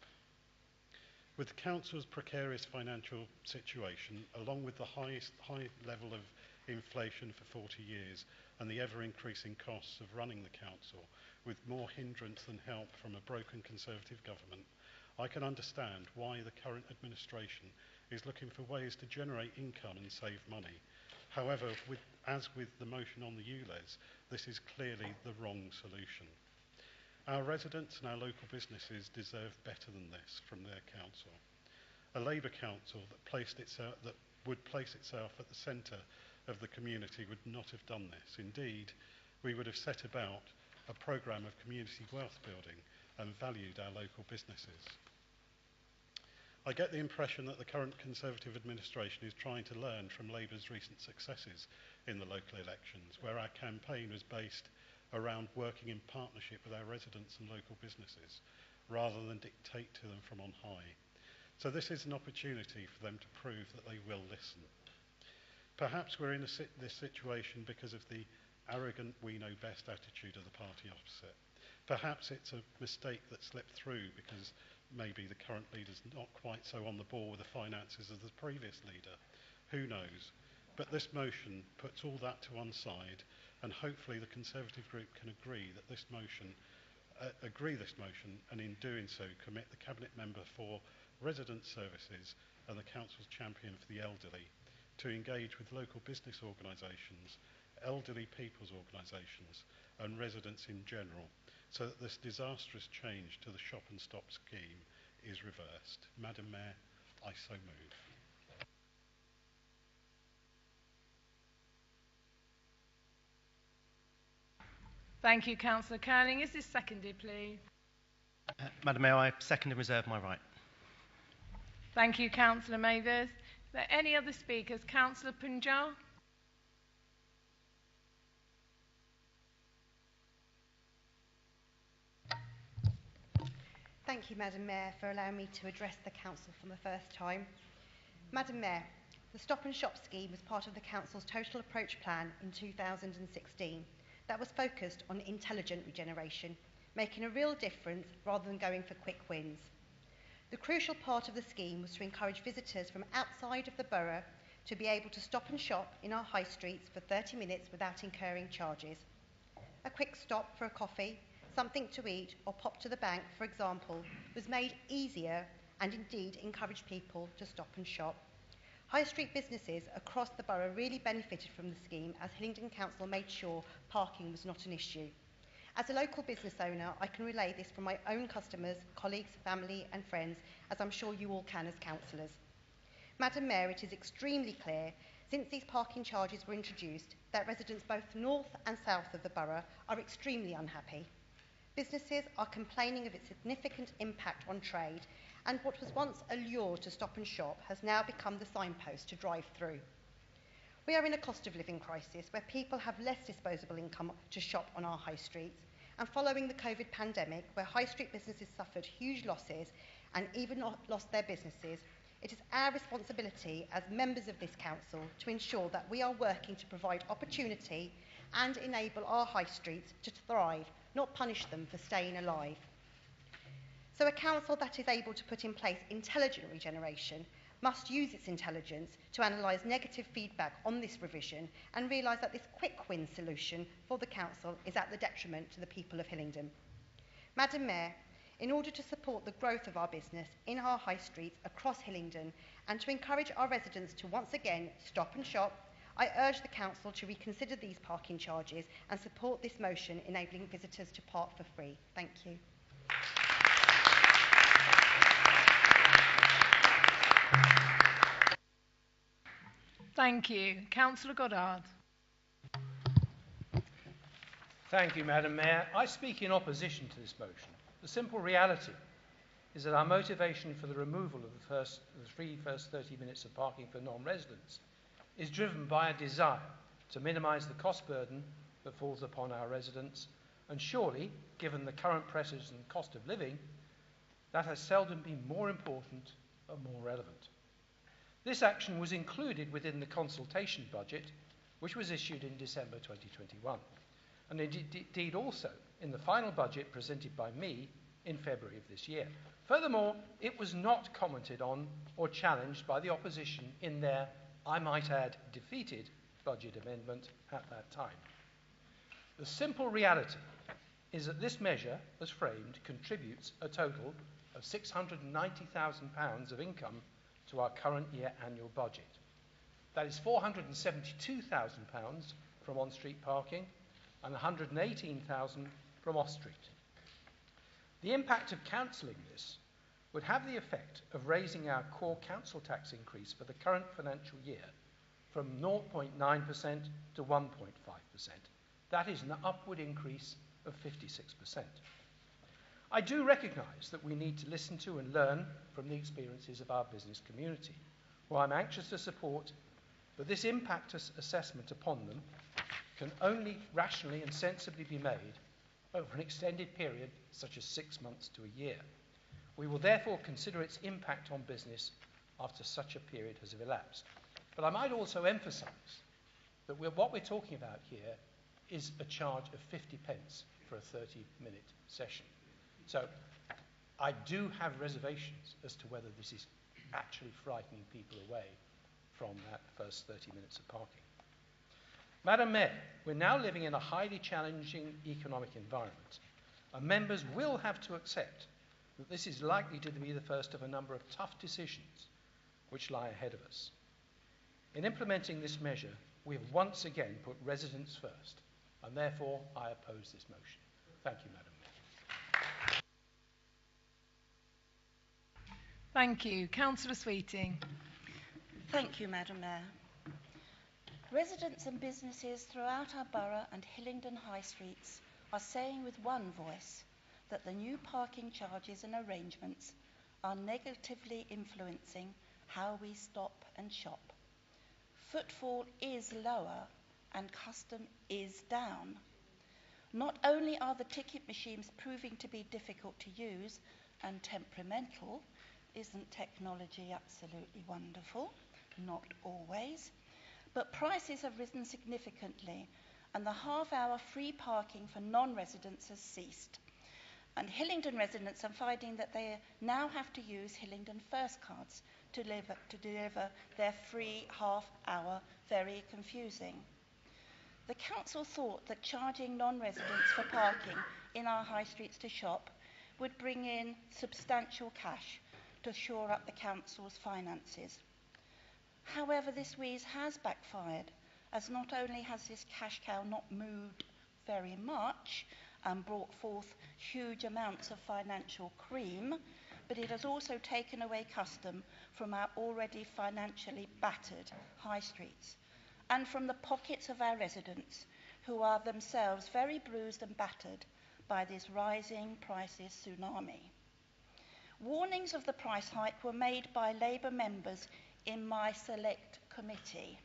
With the Council's precarious financial situation, along with the high level of inflation for 40 years and the ever-increasing costs of running the Council, with more hindrance than help from a broken Conservative government, I can understand why the current administration is looking for ways to generate income and save money. However, as with the motion on the ULEZ, this is clearly the wrong solution. Our residents and our local businesses deserve better than this from their council. A Labour council that would place itself at the centre of the community would not have done this. Indeed, we would have set about a programme of community wealth building and valued our local businesses. I get the impression that the current Conservative administration is trying to learn from Labour's recent successes in the local elections, where our campaign was based around working in partnership with our residents and local businesses, rather than dictate to them from on high. So this is an opportunity for them to prove that they will listen. Perhaps we're in this situation because of the arrogant we-know-best attitude of the party opposite. Perhaps it's a mistake that slipped through because maybe the current leader's not quite so on the ball with the finances as the previous leader. Who knows? But this motion puts all that to one side, and hopefully the Conservative group can agree this motion, and in doing so commit the Cabinet Member for Resident Services and the Council's champion for the elderly to engage with local business organisations, elderly people's organisations and residents in general, so that this disastrous change to the shop and stop scheme is reversed. Madam Mayor, I so move. Thank you, Councillor Canning. Is this seconded, please? Madam Mayor, I second and reserve my right. Thank you, Councillor Mathers. Are there any other speakers? Councillor Punjal? Thank you, Madam Mayor, for allowing me to address the Council for the first time. Madam Mayor, the Stop and Shop scheme was part of the Council's Total Approach Plan in 2016 that was focused on intelligent regeneration, making a real difference rather than going for quick wins. The crucial part of the scheme was to encourage visitors from outside of the borough to be able to stop and shop in our high streets for 30 minutes without incurring charges. A quick stop for a coffee, something to eat, or pop to the bank, for example, was made easier and indeed encouraged people to stop and shop. High street businesses across the borough really benefited from the scheme as Hillingdon Council made sure parking was not an issue. As a local business owner, I can relay this from my own customers, colleagues, family and friends, as I'm sure you all can as councillors. Madam Mayor, it is extremely clear, since these parking charges were introduced, that residents both north and south of the borough are extremely unhappy. Businesses are complaining of its significant impact on trade, and what was once a lure to stop and shop has now become the signpost to drive through. We are in a cost of living crisis where people have less disposable income to shop on our high streets, and following the COVID pandemic, where high street businesses suffered huge losses and even lost their businesses, it is our responsibility as members of this council to ensure that we are working to provide opportunity and enable our high streets to thrive, not punish them for staying alive. So a council that is able to put in place intelligent regeneration must use its intelligence to analyse negative feedback on this revision and realise that this quick win solution for the council is at the detriment to the people of Hillingdon. Madam Mayor, in order to support the growth of our business in our high streets across Hillingdon and to encourage our residents to once again stop and shop, I urge the council to reconsider these parking charges and support this motion enabling visitors to park for free. Thank you. Thank you. Councillor Goddard. Thank you, Madam Mayor. I speak in opposition to this motion. The simple reality is that our motivation for the removal of the first 30 minutes of parking for non-residents is driven by a desire to minimise the cost burden that falls upon our residents, and surely, given the current pressures and cost of living, that has seldom been more important or more relevant. This action was included within the consultation budget, which was issued in December 2021, and indeed also in the final budget presented by me in February of this year. Furthermore, it was not commented on or challenged by the opposition in their, I might add, defeated budget amendment at that time. The simple reality is that this measure, as framed, contributes a total of £690,000 of income to our current year annual budget. That is £472,000 from on-street parking and £118,000 from off-street. The impact of cancelling this would have the effect of raising our core council tax increase for the current financial year from 0.9% to 1.5%. That is an upward increase of 56%. I do recognise that we need to listen to and learn from the experiences of our business community, who I'm anxious to support, but this impact assessment upon them can only rationally and sensibly be made over an extended period such as 6 months to a year. We will therefore consider its impact on business after such a period has elapsed. But I might also emphasise that what we're talking about here is a charge of 50 pence for a 30-minute session. So I do have reservations as to whether this is actually frightening people away from that first 30 minutes of parking. Madam Mayor, we're now living in a highly challenging economic environment, and members will have to accept that this is likely to be the first of a number of tough decisions which lie ahead of us. In implementing this measure, we have once again put residents first, and therefore I oppose this motion. Thank you, Madam Mayor. Thank you. Councillor Sweeting. Thank you, Madam Mayor. Residents and businesses throughout our borough and Hillingdon High Streets are saying with one voice that the new parking charges and arrangements are negatively influencing how we stop and shop. Footfall is lower and custom is down. Not only are the ticket machines proving to be difficult to use and temperamental, isn't technology absolutely wonderful? Not always. But prices have risen significantly, and the half-hour free parking for non-residents has ceased. And Hillingdon residents are finding that they now have to use Hillingdon First cards to deliver their free half-hour, very confusing. The council thought that charging non-residents for parking in our high streets to shop would bring in substantial cash to shore up the council's finances. However, this wheeze has backfired, as not only has this cash cow not moved very much and brought forth huge amounts of financial cream, but it has also taken away custom from our already financially battered high streets and from the pockets of our residents, who are themselves very bruised and battered by this rising prices tsunami. Warnings of the price hike were made by Labour members in my select committee,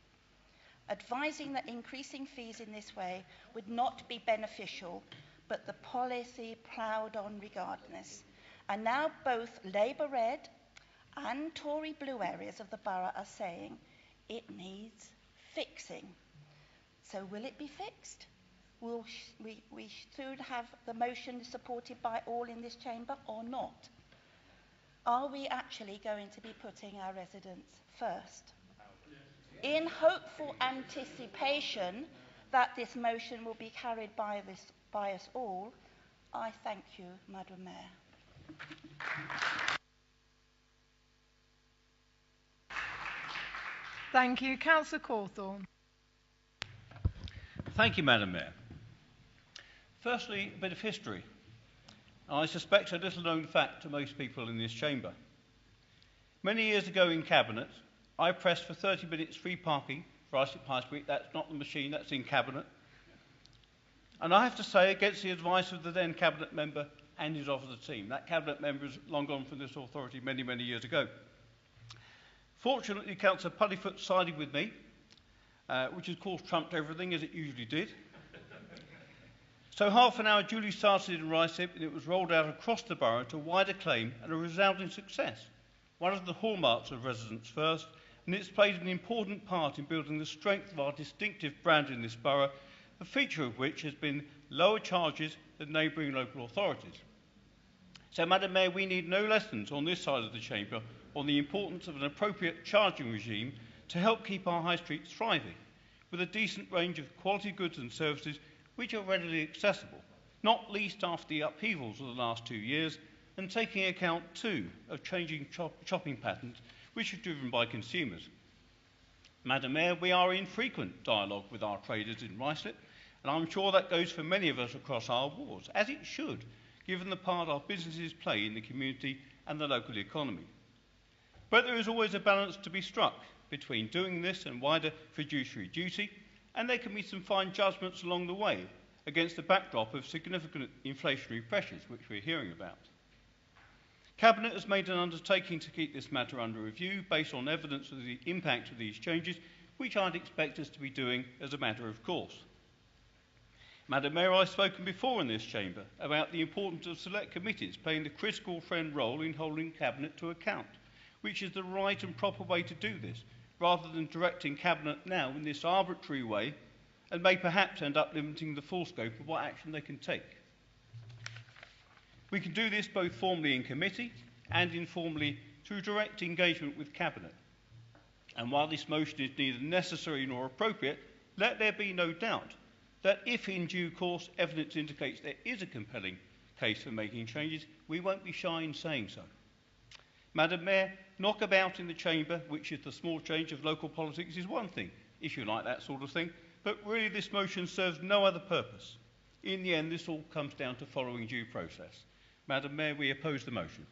advising that increasing fees in this way would not be beneficial, but the policy ploughed on regardless. And now both Labour Red and Tory Blue areas of the borough are saying it needs fixing. So will it be fixed? Will we soon have the motion supported by all in this chamber or not? Are we actually going to be putting our residents first? In hopeful anticipation that this motion will be carried by us all, I thank you, Madam Mayor. Thank you. Councillor Cawthorne. Thank you, Madam Mayor. Firstly, a bit of history. I suspect a little known fact to most people in this chamber. Many years ago in Cabinet, I pressed for 30 minutes free parking for Islip High Street. That's not the machine, that's in Cabinet. And I have to say, against the advice of the then Cabinet member and his officer team, that Cabinet member is long gone from this authority many, many years ago. Fortunately, Councillor Puddifoot sided with me, which of course trumped everything, as it usually did. So half an hour duly started in Reinstate, and it was rolled out across the borough to wide acclaim and a resounding success. One of the hallmarks of Residents First, and it's played an important part in building the strength of our distinctive brand in this borough, a feature of which has been lower charges than neighbouring local authorities. So, Madam Mayor, we need no lessons on this side of the chamber on the importance of an appropriate charging regime to help keep our high streets thriving, with a decent range of quality goods and services which are readily accessible, not least after the upheavals of the last 2 years, and taking account too of changing shopping patterns which are driven by consumers. Madam Mayor, we are in frequent dialogue with our traders in Ruislip, and I'm sure that goes for many of us across our wards, as it should, given the part our businesses play in the community and the local economy. But there is always a balance to be struck between doing this and wider fiduciary duty, and there can be some fine judgments along the way against the backdrop of significant inflationary pressures which we're hearing about. Cabinet has made an undertaking to keep this matter under review based on evidence of the impact of these changes, which I'd expect us to be doing as a matter of course. Madam Mayor, I've spoken before in this chamber about the importance of select committees playing the critical friend role in holding Cabinet to account, which is the right and proper way to do this, rather than directing Cabinet now in this arbitrary way and may perhaps end up limiting the full scope of what action they can take. We can do this both formally in committee and informally through direct engagement with Cabinet. And while this motion is neither necessary nor appropriate, let there be no doubt that if in due course evidence indicates there is a compelling case for making changes, we won't be shy in saying so. Madam Mayor, knockabout in the chamber, which is the small change of local politics, is one thing, if you like that sort of thing, but really this motion serves no other purpose. In the end, this all comes down to following due process. Madam Mayor, we oppose the motion.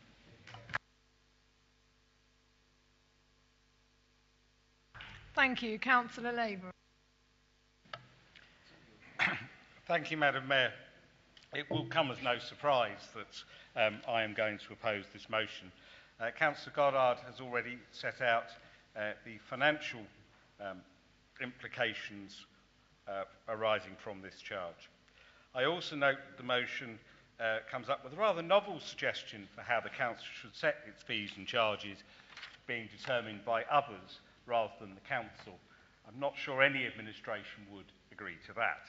Thank you. Councillor Labour. Thank you, Madam Mayor. It will come as no surprise that I am going to oppose this motion. Councillor Goddard has already set out the financial implications arising from this charge. I also note that the motion comes up with a rather novel suggestion for how the council should set its fees and charges, being determined by others rather than the council. I'm not sure any administration would agree to that.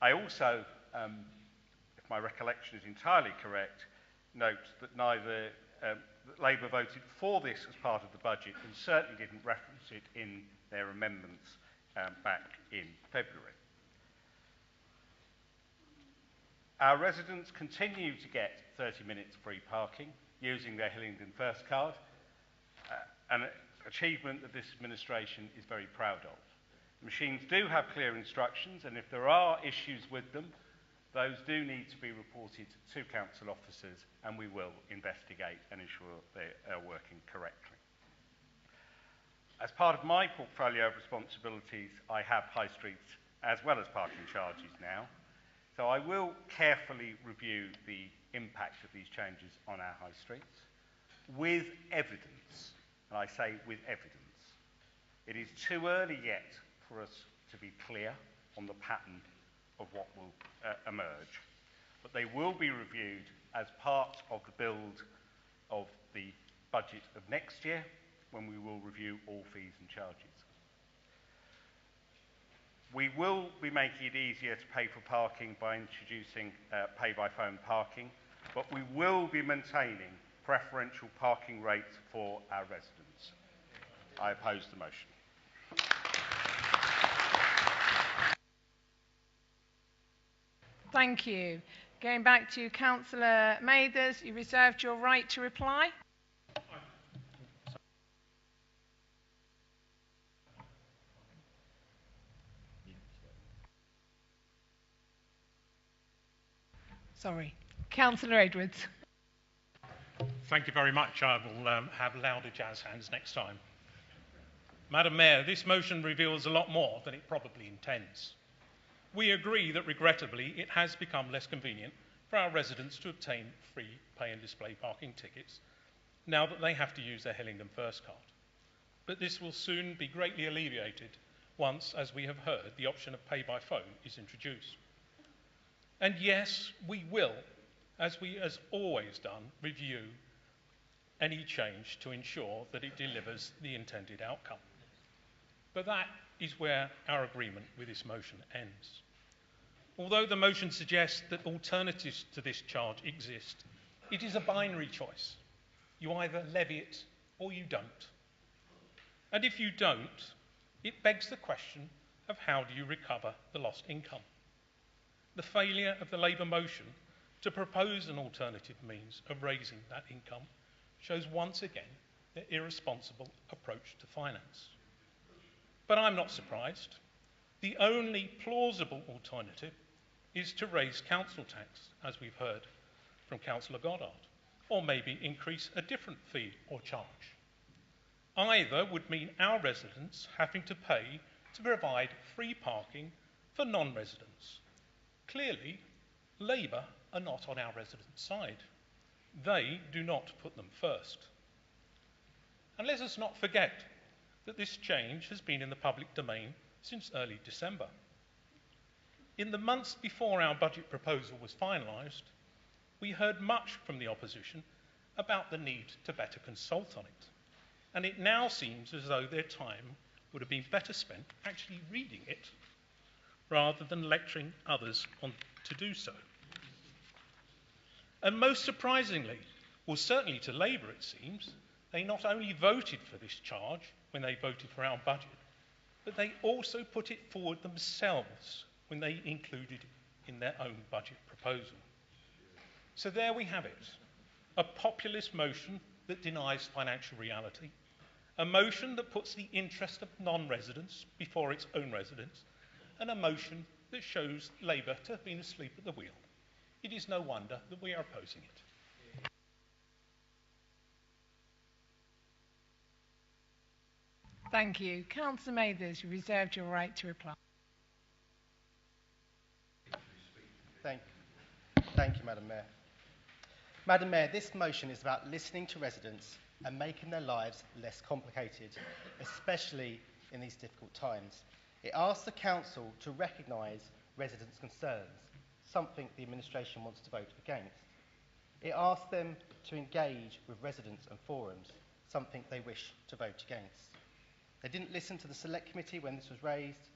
I also, if my recollection is entirely correct, note that neither that Labour voted for this as part of the budget and certainly didn't reference it in their amendments back in February. Our residents continue to get 30 minutes free parking using their Hillingdon First card, an achievement that this administration is very proud of. The machines do have clear instructions, and if there are issues with them, those do need to be reported to council officers, and we will investigate and ensure they are working correctly. As part of my portfolio of responsibilities, I have high streets as well as parking charges now, so I will carefully review the impact of these changes on our high streets with evidence, and I say with evidence. It is too early yet for us to be clear on the pattern of what will emerge, but they will be reviewed as part of the build of the budget of next year, when we will review all fees and charges. We will be making it easier to pay for parking by introducing pay-by-phone parking, but we will be maintaining preferential parking rates for our residents. I oppose the motion. Thank you. Going back to Councillor Mathers, you reserved your right to reply. Sorry. Councillor Edwards. Thank you very much. I will have louder jazz hands next time. Madam Mayor, this motion reveals a lot more than it probably intends. We agree that, regrettably, it has become less convenient for our residents to obtain free pay and display parking tickets now that they have to use their Hillingdon First card. But this will soon be greatly alleviated once, as we have heard, the option of pay by phone is introduced. And yes, we will, as we has always done, review any change to ensure that it delivers the intended outcome. But that is where our agreement with this motion ends. Although the motion suggests that alternatives to this charge exist, it is a binary choice. You either levy it or you don't. And if you don't, it begs the question of how do you recover the lost income? The failure of the Labour motion to propose an alternative means of raising that income shows once again their irresponsible approach to finance. But I'm not surprised. The only plausible alternative is to raise council tax, as we've heard from Councillor Goddard, or maybe increase a different fee or charge. Either would mean our residents having to pay to provide free parking for non-residents. Clearly, Labour are not on our residents' side. They do not put them first. And let us not forget that this change has been in the public domain since early December. In the months before our budget proposal was finalised, we heard much from the opposition about the need to better consult on it. And it now seems as though their time would have been better spent actually reading it rather than lecturing others on to do so. And most surprisingly, well, certainly to Labour it seems, they not only voted for this charge when they voted for our budget, but they also put it forward themselves when they included it in their own budget proposal. So there we have it, a populist motion that denies financial reality, a motion that puts the interest of non-residents before its own residents, and a motion that shows Labour to have been asleep at the wheel. It is no wonder that we are opposing it. Thank you. Councillor Mathers, you reserved your right to reply. Thank you, Madam Mayor. Madam Mayor, this motion is about listening to residents and making their lives less complicated, especially in these difficult times. It asks the Council to recognise residents' concerns, something the administration wants to vote against. It asks them to engage with residents and forums, something they wish to vote against. They didn't listen to the Select Committee when this was raised,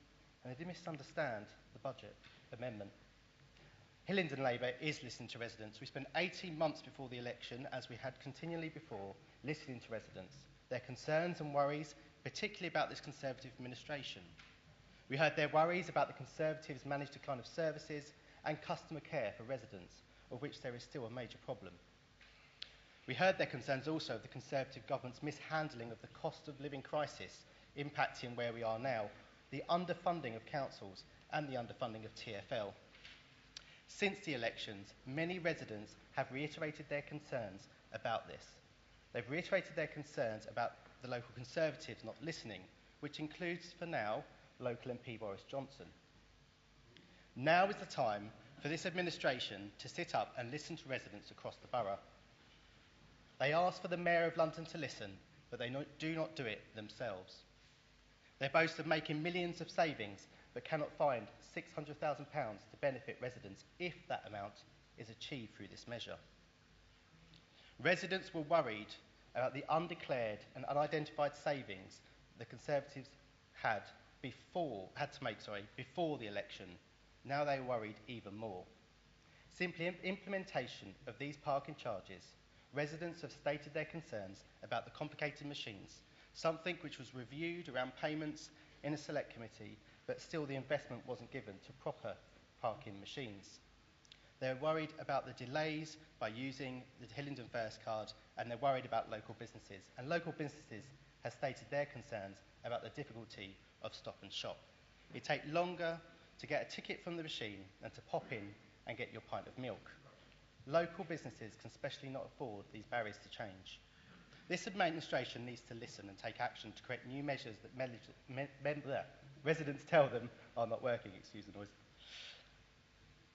and they did misunderstand the budget amendment. Hillingdon Labour is listening to residents. We spent 18 months before the election, as we had continually before, listening to residents, their concerns and worries, particularly about this Conservative administration. We heard their worries about the Conservatives' managed decline of services and customer care for residents, of which there is still a major problem. We heard their concerns also of the Conservative government's mishandling of the cost of living crisis, impacting where we are now, the underfunding of councils and the underfunding of TfL. Since the elections, many residents have reiterated their concerns about this. They've reiterated their concerns about the local Conservatives not listening, which includes, for now, local MP Boris Johnson. Now is the time for this administration to sit up and listen to residents across the borough. They ask for the Mayor of London to listen, but they do not do it themselves. They boast of making millions of savings, but cannot find £600,000 to benefit residents if that amount is achieved through this measure. Residents were worried about the undeclared and unidentified savings the Conservatives had to make before the election. Now they are worried even more. Simply implementation of these parking charges, residents have stated their concerns about the complicated machines, something which was reviewed around payments in a Select Committee, but still the investment wasn't given to proper parking machines. They're worried about the delays by using the Hillingdon First card, and they're worried about local businesses. And local businesses have stated their concerns about the difficulty of stop and shop. It takes longer to get a ticket from the machine than to pop in and get your pint of milk. Local businesses can especially not afford these barriers to change. This administration needs to listen and take action to create new measures that residents tell them are not working, excuse the noise.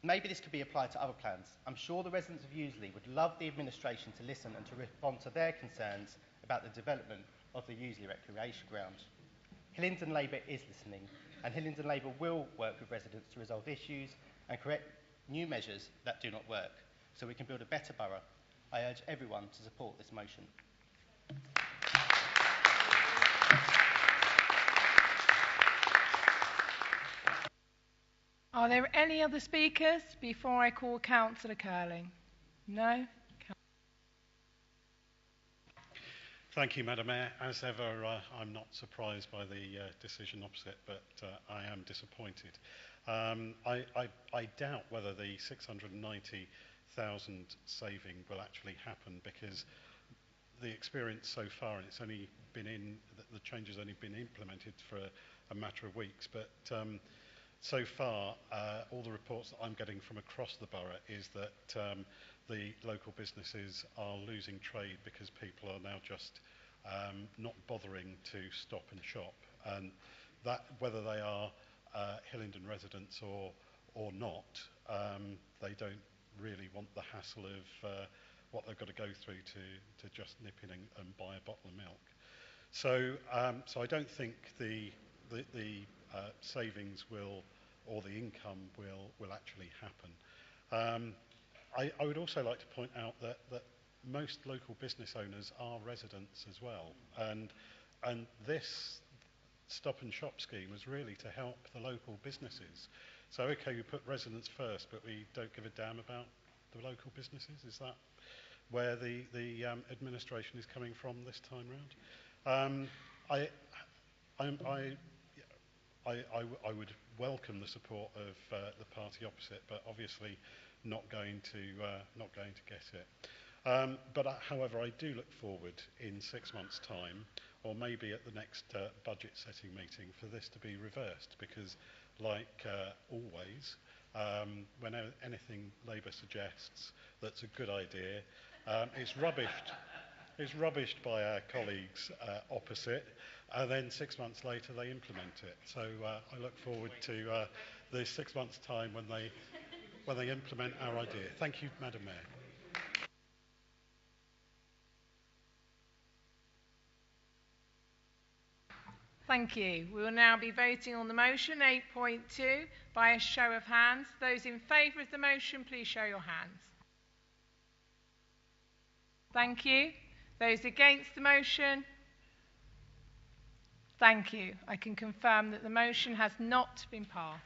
Maybe this could be applied to other plans. I'm sure the residents of Useley would love the administration to listen and to respond to their concerns about the development of the Useley Recreation Ground. Hillingdon Labour is listening, and Hillingdon Labour will work with residents to resolve issues and create new measures that do not work, so we can build a better borough. I urge everyone to support this motion. Are there any other speakers before I call Councillor Curling? No? Thank you, Madam Mayor. As ever, I'm not surprised by the decision opposite, but I am disappointed. I doubt whether the 690,000 saving will actually happen, because the experience so far, and it's only been the change has only been implemented for a matter of weeks, but so far, all the reports that I'm getting from across the borough is that the local businesses are losing trade because people are now just not bothering to stop and shop, and that, whether they are Hillingdon residents or not, they don't really want the hassle of what they've got to go through to just nip in and buy a bottle of milk. So I don't think the savings will, or the income will actually happen. I would also like to point out that most local business owners are residents as well, and this stop and shop scheme was really to help the local businesses. So okay, we put residents first, but we don't give a damn about the local businesses. Is that where the administration is coming from this time round? I would welcome the support of the party opposite, but obviously not going to get it. However, I do look forward in 6 months' time, or maybe at the next budget setting meeting, for this to be reversed, because like always, when anything Labour suggests that's a good idea, it's rubbished by our colleagues opposite, and then 6 months later they implement it. So I look forward to the 6 months' time when they when they implement our idea. Thank you, Madam Mayor. Thank you. We will now be voting on the motion 8.2 by a show of hands. Those in favour of the motion, please show your hands. Thank you. Those against the motion? Thank you. I can confirm that the motion has not been passed.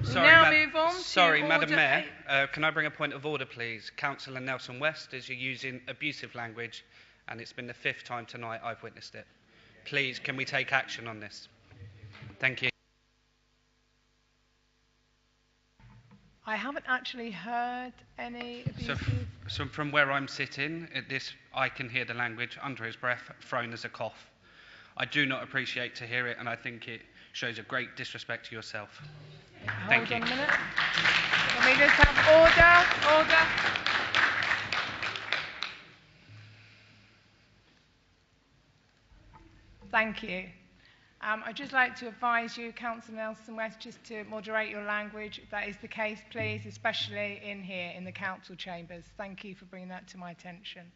Move on Sorry, to Madam order Mayor, can I bring a point of order, please? Councillor Nelson West, as you're using abusive language, and it's been the 5th time tonight I've witnessed it. Please, can we take action on this? Thank you. I haven't actually heard any abusive... So from where I'm sitting, I can hear the language under his breath thrown as a cough. I do not appreciate to hear it, and I think it shows a great disrespect to yourself. Thank you. Hold on a minute. Let me just have order. Thank you. I'd just like to advise you, Councillor Nelson West, just to moderate your language. If that is the case, please, especially in here, in the council chambers. Thank you for bringing that to my attention.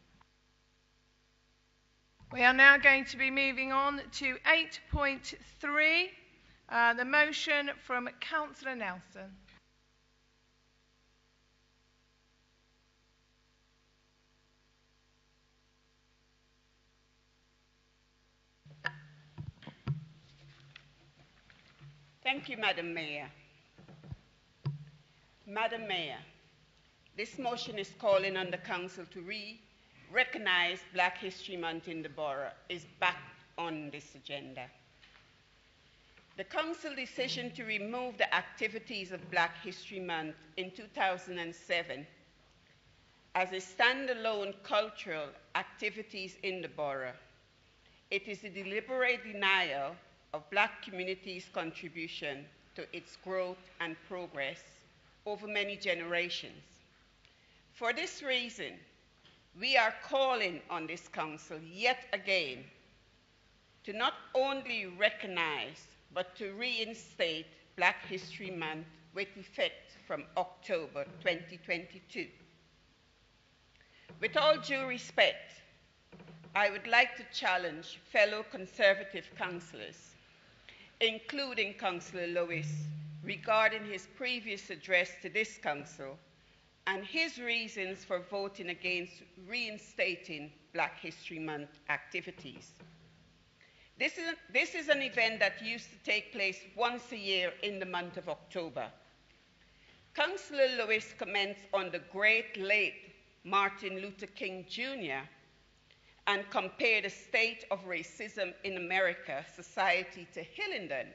We are now going to be moving on to 8.3, the motion from Councillor Nelson. Thank you, Madam Mayor. Madam Mayor, this motion is calling on the Council to recognise Black History Month in the Borough is back on this agenda. The Council decision to remove the activities of Black History Month in 2007 as a standalone cultural activities in the borough. It is a deliberate denial of Black communities' contribution to its growth and progress over many generations. For this reason, we are calling on this Council yet again to not only recognize but to reinstate Black History Month with effect from October 2022. With all due respect, I would like to challenge fellow Conservative councillors, including Councillor Lewis, regarding his previous address to this Council and his reasons for voting against reinstating Black History Month activities. This is an event that used to take place once a year in the month of October. Councillor Lewis comments on the great late Martin Luther King Jr. and compared the state of racism in America society to Hillingdon.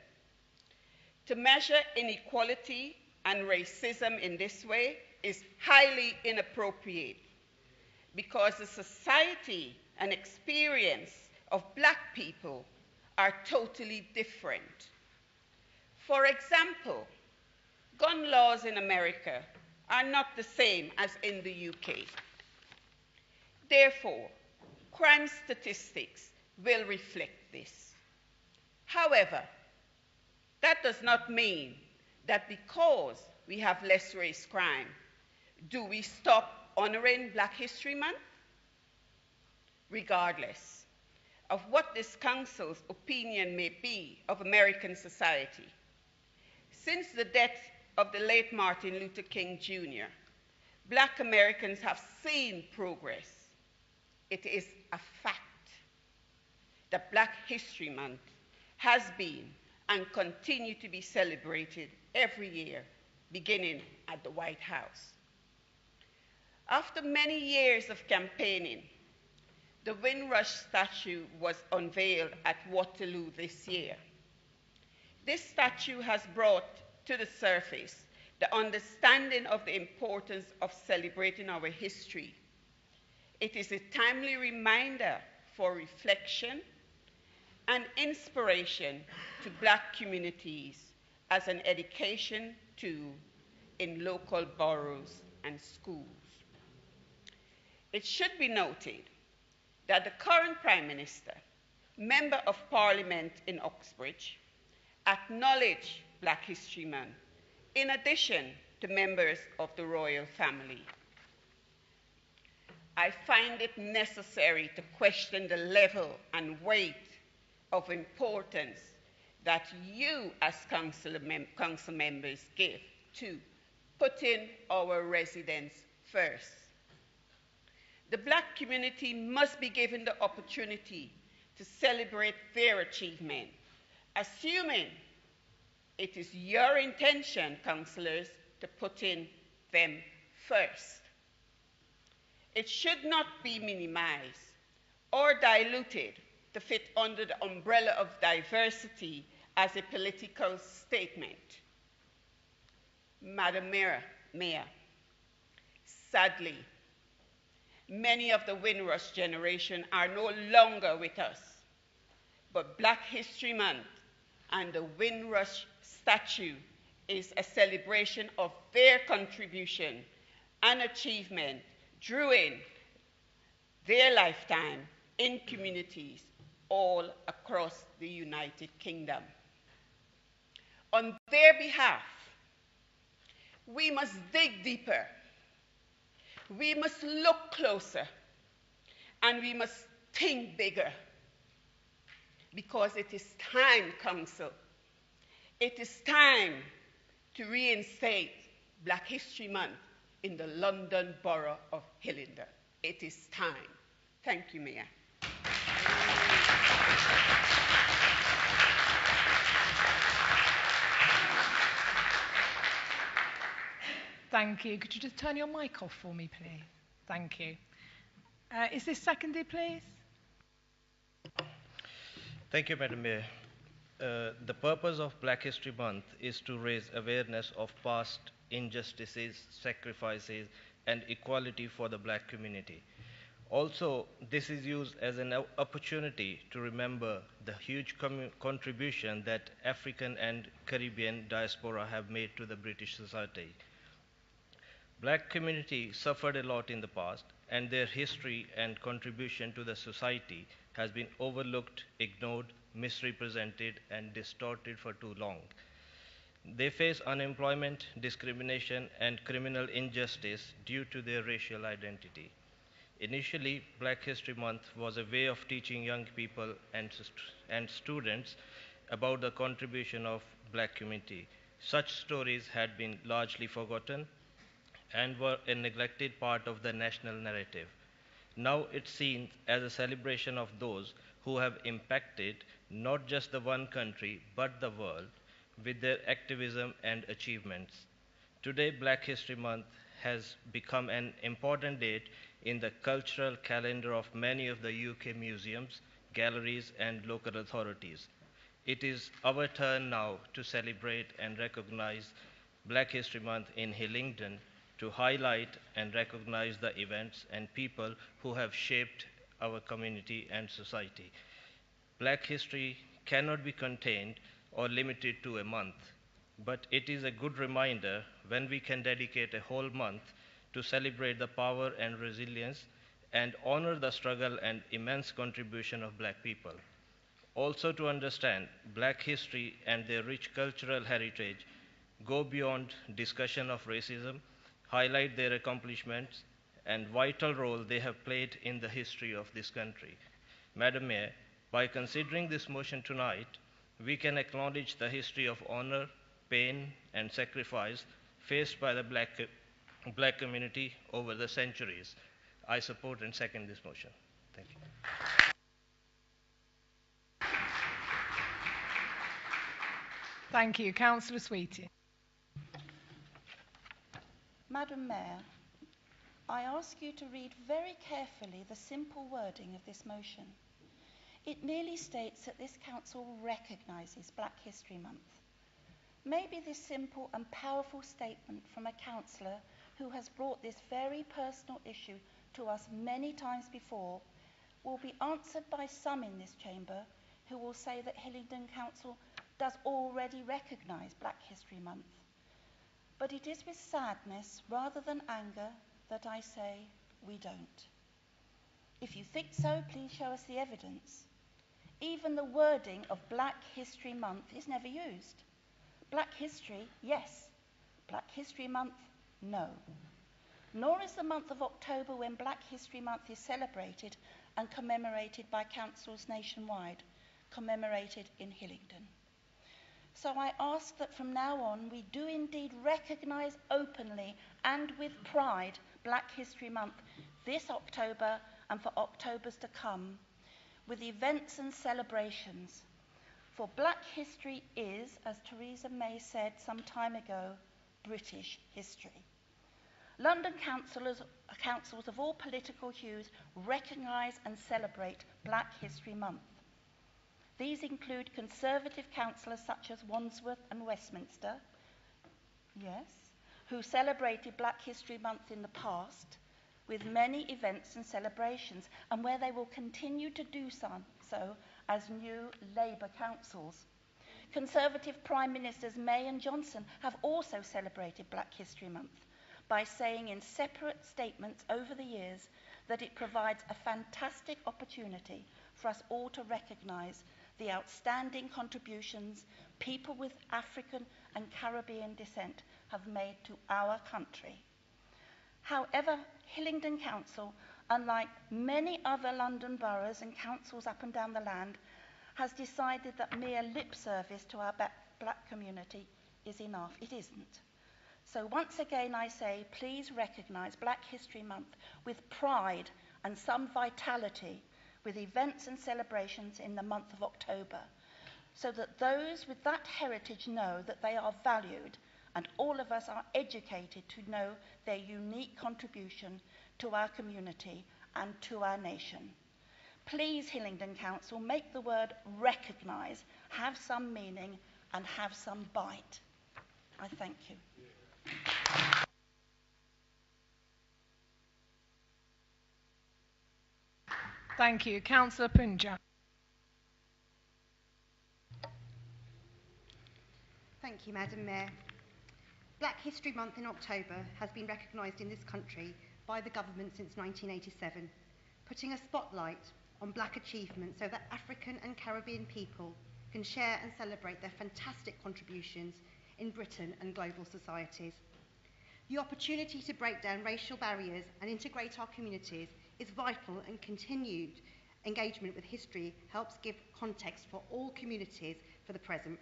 To measure inequality and racism in this way is highly inappropriate because the society and experience of Black people are totally different. For example, gun laws in America are not the same as in the UK. Therefore, crime statistics will reflect this. However, that does not mean that because we have less race crime, do we stop honoring Black History Month? Regardless of what this Council's opinion may be of American society, since the death of the late Martin Luther King Jr., Black Americans have seen progress. It is a fact that Black History Month has been and continue to be celebrated every year, beginning at the White House. After many years of campaigning, the Windrush statue was unveiled at Waterloo this year. This statue has brought to the surface the understanding of the importance of celebrating our history. It is a timely reminder for reflection and inspiration to Black communities as an education tool in local boroughs and schools. It should be noted that the current Prime Minister, Member of Parliament in Uxbridge, acknowledged Black History Month, in addition to members of the royal family. I find it necessary to question the level and weight of importance that you as council members give to putting our residents first. The Black community must be given the opportunity to celebrate their achievement, assuming it is your intention, councillors, to put in them first. It should not be minimized or diluted to fit under the umbrella of diversity as a political statement. Madam Mayor, sadly, many of the Windrush generation are no longer with us, but Black History Month and the Windrush statue is a celebration of their contribution and achievement during their lifetime in communities all across the United Kingdom. On their behalf, we must dig deeper, we must look closer, and we must think bigger. Because it is time, Council, it is time to reinstate Black History Month in the London Borough of Hillingdon. It is time. Thank you, Mayor. Thank you. Could you just turn your mic off for me, please? Thank you. Is this seconded, please? Thank you, Madam Mayor. The purpose of Black History Month is to raise awareness of past injustices, sacrifices, and equality for the Black community. Also, this is used as an opportunity to remember the huge contribution that African and Caribbean diaspora have made to the British society. Black community suffered a lot in the past, and their history and contribution to the society has been overlooked, ignored, misrepresented, and distorted for too long. They face unemployment, discrimination, and criminal injustice due to their racial identity. Initially, Black History Month was a way of teaching young people and students about the contribution of Black community. Such stories had been largely forgotten and were a neglected part of the national narrative. Now it's seen as a celebration of those who have impacted not just the one country but the world with their activism and achievements. Today, Black History Month has become an important date in the cultural calendar of many of the UK museums, galleries, and local authorities. It is our turn now to celebrate and recognize Black History Month in Hillingdon, to highlight and recognize the events and people who have shaped our community and society. Black history cannot be contained or limited to a month, but it is a good reminder when we can dedicate a whole month to celebrate the power and resilience and honor the struggle and immense contribution of Black people. Also to understand Black history and their rich cultural heritage go beyond discussion of racism, highlight their accomplishments and vital role they have played in the history of this country. Madam Mayor, by considering this motion tonight, we can acknowledge the history of honor, pain, and sacrifice faced by the Black community over the centuries. I support and second this motion. Thank you. Thank you. Councillor Sweetie. Madam Mayor, I ask you to read very carefully the simple wording of this motion. It merely states that this council recognises Black History Month. Maybe this simple and powerful statement from a councillor who has brought this very personal issue to us many times before will be answered by some in this chamber who will say that Hillingdon Council does already recognise Black History Month. But it is with sadness rather than anger that I say we don't. If you think so, please show us the evidence. Even the wording of Black History Month is never used. Black History, yes. Black History Month, no. Nor is the month of October, when Black History Month is celebrated and commemorated by councils nationwide, commemorated in Hillingdon. So I ask that from now on we do indeed recognise openly and with pride Black History Month this October and for Octobers to come, with events and celebrations. For Black history is, as Theresa May said some time ago, British history. London councils of all political hues recognise and celebrate Black History Month. These include Conservative councillors such as Wandsworth and Westminster, yes, who celebrated Black History Month in the past, with many events and celebrations, and where they will continue to do so as new Labour councils. Conservative Prime Ministers May and Johnson have also celebrated Black History Month by saying in separate statements over the years that it provides a fantastic opportunity for us all to recognise the outstanding contributions people with African and Caribbean descent have made to our country. However, Hillingdon Council, unlike many other London boroughs and councils up and down the land, has decided that mere lip service to our black community is enough. It isn't. So once again I say, please recognise Black History Month with pride and some vitality, with events and celebrations in the month of October, so that those with that heritage know that they are valued, and all of us are educated to know their unique contribution to our community and to our nation. Please, Hillingdon Council, make the word recognise have some meaning and have some bite. I thank you. Thank you. Councillor Punja. Thank you, Madam Mayor. Black History Month in October has been recognised in this country by the government since 1987, putting a spotlight on black achievement so that African and Caribbean people can share and celebrate their fantastic contributions in Britain and global societies. The opportunity to break down racial barriers and integrate our communities is vital, and continued engagement with history helps give context for all communities for the present.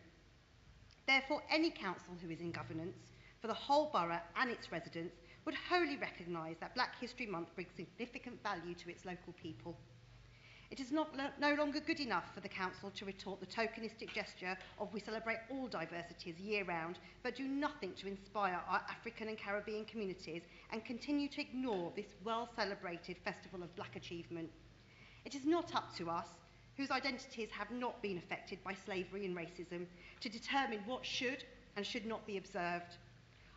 Therefore, any council who is in governance for the whole borough and its residents would wholly recognise that Black History Month brings significant value to its local people. It is no longer good enough for the council to retort the tokenistic gesture of we celebrate all diversities year round, but do nothing to inspire our African and Caribbean communities, and continue to ignore this well-celebrated festival of black achievement. It is not up to us, whose identities have not been affected by slavery and racism, to determine what should and should not be observed.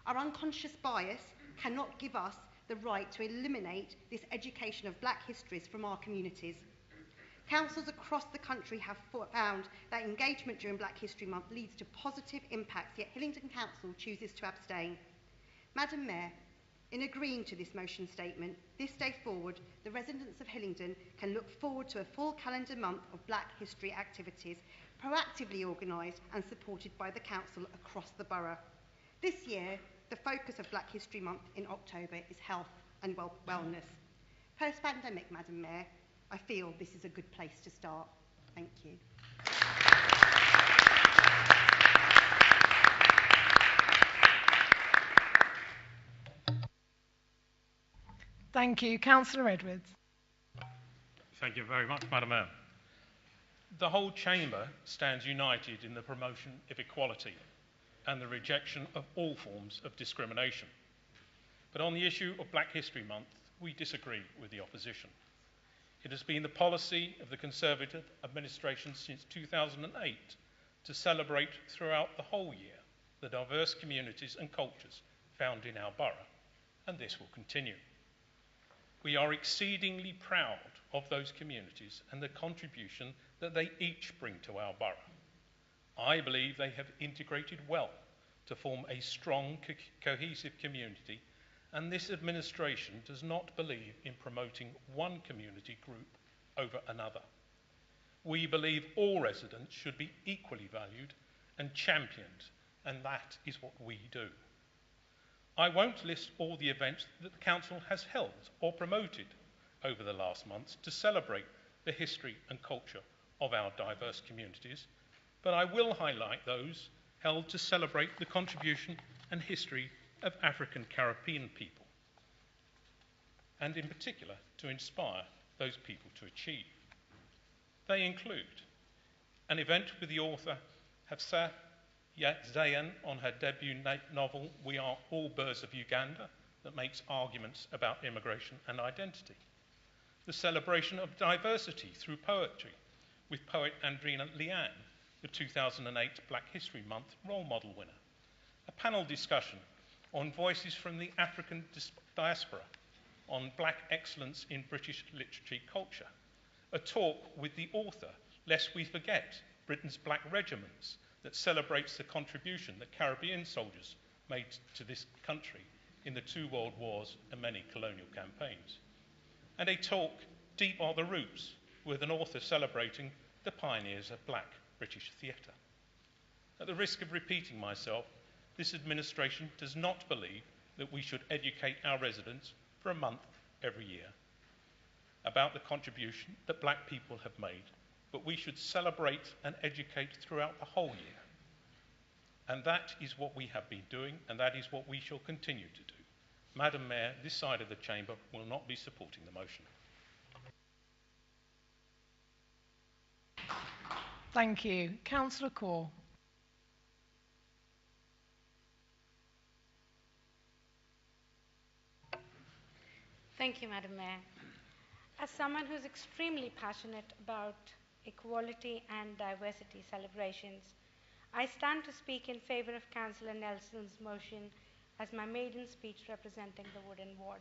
Our unconscious bias cannot give us the right to eliminate this education of black histories from our communities. Councils across the country have found that engagement during Black History Month leads to positive impacts, yet Hillingdon Council chooses to abstain. Madam Mayor, in agreeing to this motion statement, this day forward, the residents of Hillingdon can look forward to a full calendar month of Black history activities, proactively organised and supported by the Council across the borough. This year, the focus of Black History Month in October is health and wellness. Post-pandemic, Madam Mayor, I feel this is a good place to start. Thank you. Thank you. Councillor Edwards. Thank you very much, Madam Mayor. The whole Chamber stands united in the promotion of equality and the rejection of all forms of discrimination. But on the issue of Black History Month, we disagree with the opposition. It has been the policy of the Conservative administration since 2008 to celebrate throughout the whole year the diverse communities and cultures found in our borough, and this will continue. We are exceedingly proud of those communities and the contribution that they each bring to our borough. I believe they have integrated well to form a strong, cohesive community, and this administration does not believe in promoting one community group over another. We believe all residents should be equally valued and championed and that is what we do. I won't list all the events that the Council has held or promoted over the last months to celebrate the history and culture of our diverse communities, but I will highlight those held to celebrate the contribution and history of African Caribbean people, and in particular to inspire those people to achieve. They include an event with the author Hafsa Zayan on her debut novel We Are All Birds of Uganda that makes arguments about immigration and identity. The celebration of diversity through poetry with poet Andrina Liane, the 2008 Black History Month Role Model winner. A panel discussion on voices from the African diaspora on black excellence in British literature culture. A talk with the author, Lest We Forget, Britain's Black Regiments, that celebrates the contribution that Caribbean soldiers made to this country in the 2 world wars and many colonial campaigns. And a talk, Deep Are the Roots, with an author celebrating the pioneers of black British theatre. At the risk of repeating myself, this administration does not believe that we should educate our residents for a month every year about the contribution that black people have made, but we should celebrate and educate throughout the whole year. And that is what we have been doing, and that is what we shall continue to do. Madam Mayor, this side of the chamber will not be supporting the motion. Thank you. Councillor Corr. Thank you, Madam Mayor. As someone who's extremely passionate about equality and diversity celebrations, I stand to speak in favour of Councillor Nelson's motion as my maiden speech representing the Wooden Ward.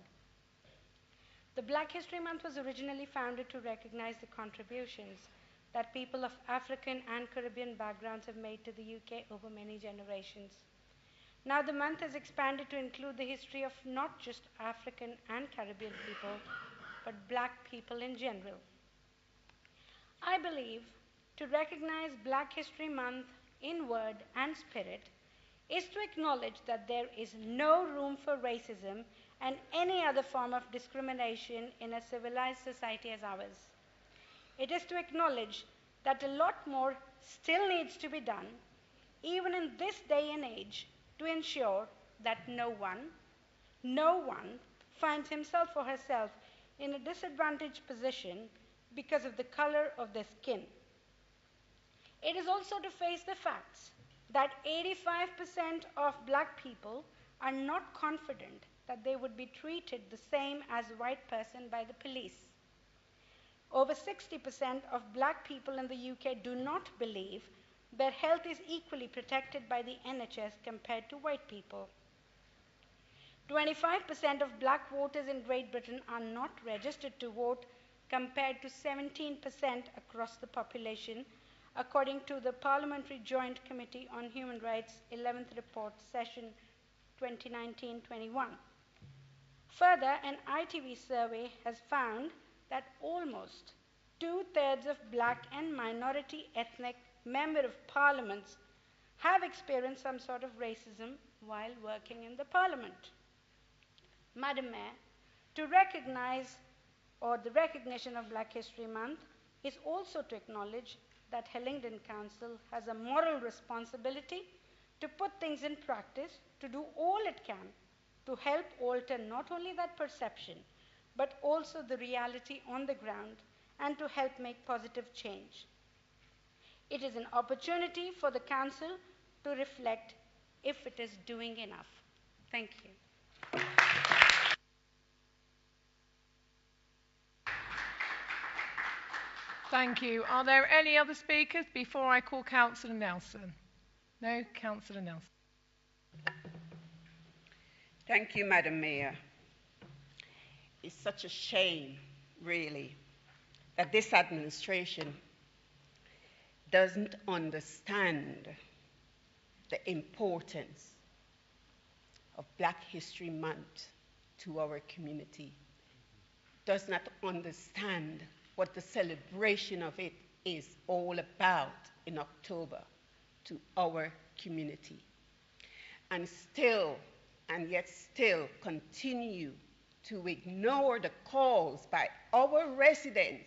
The Black History Month was originally founded to recognise the contributions that people of African and Caribbean backgrounds have made to the UK over many generations. Now the month has expanded to include the history of not just African and Caribbean people, but black people in general. I believe to recognize Black History Month in word and spirit is to acknowledge that there is no room for racism and any other form of discrimination in a civilized society as ours. It is to acknowledge that a lot more still needs to be done, even in this day and age, to ensure that no one finds himself or herself in a disadvantaged position because of the color of their skin. It is also to face the facts that 85% of black people are not confident that they would be treated the same as a white person by the police. Over 60% of black people in the UK do not believe their health is equally protected by the NHS compared to white people. 25% of black voters in Great Britain are not registered to vote compared to 17% across the population, according to the Parliamentary Joint Committee on Human Rights 11th Report, Session 2019-21. Further, an ITV survey has found that almost 2/3 of black and minority ethnic members of parliaments have experienced some sort of racism while working in the parliament. Madam Mayor, to recognize the recognition of Black History Month is also to acknowledge that Hillingdon Council has a moral responsibility to put things in practice, to do all it can to help alter not only that perception, but also the reality on the ground, and to help make positive change. It is an opportunity for the Council to reflect if it is doing enough. Thank you. Thank you. Are there any other speakers before I call Councillor Nelson? No? Councillor Nelson. Thank you, Madam Mayor. It's such a shame, really, that this administration doesn't understand the importance of Black History Month to our community, does not understand what the celebration of it is all about in October to our community. and yet still continue to ignore the calls by our residents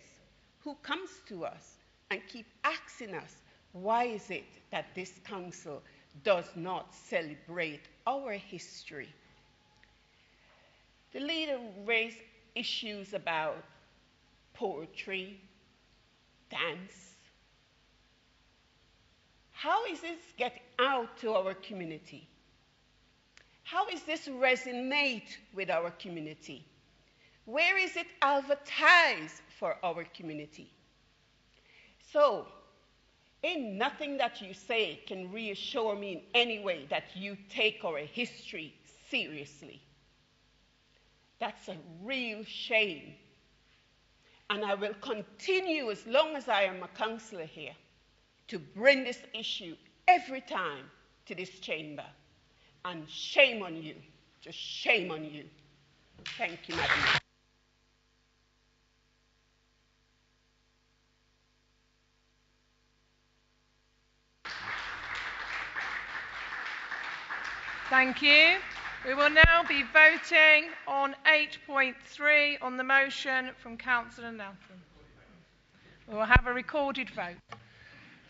who comes to us and keep asking us, why is it that this council does not celebrate our history? The leader raised issues about poetry, dance. How is this getting out to our community? How is this resonate with our community? Where is it advertised for our community? So, ain't nothing that you say can reassure me in any way that you take our history seriously. That's a real shame. And I will continue, as long as I am a councillor here, to bring this issue every time to this chamber. And shame on you, just shame on you. Thank you, Madam Mayor. Thank you. We will now be voting on 8.3 on the motion from Councillor Nelson. We will have a recorded vote.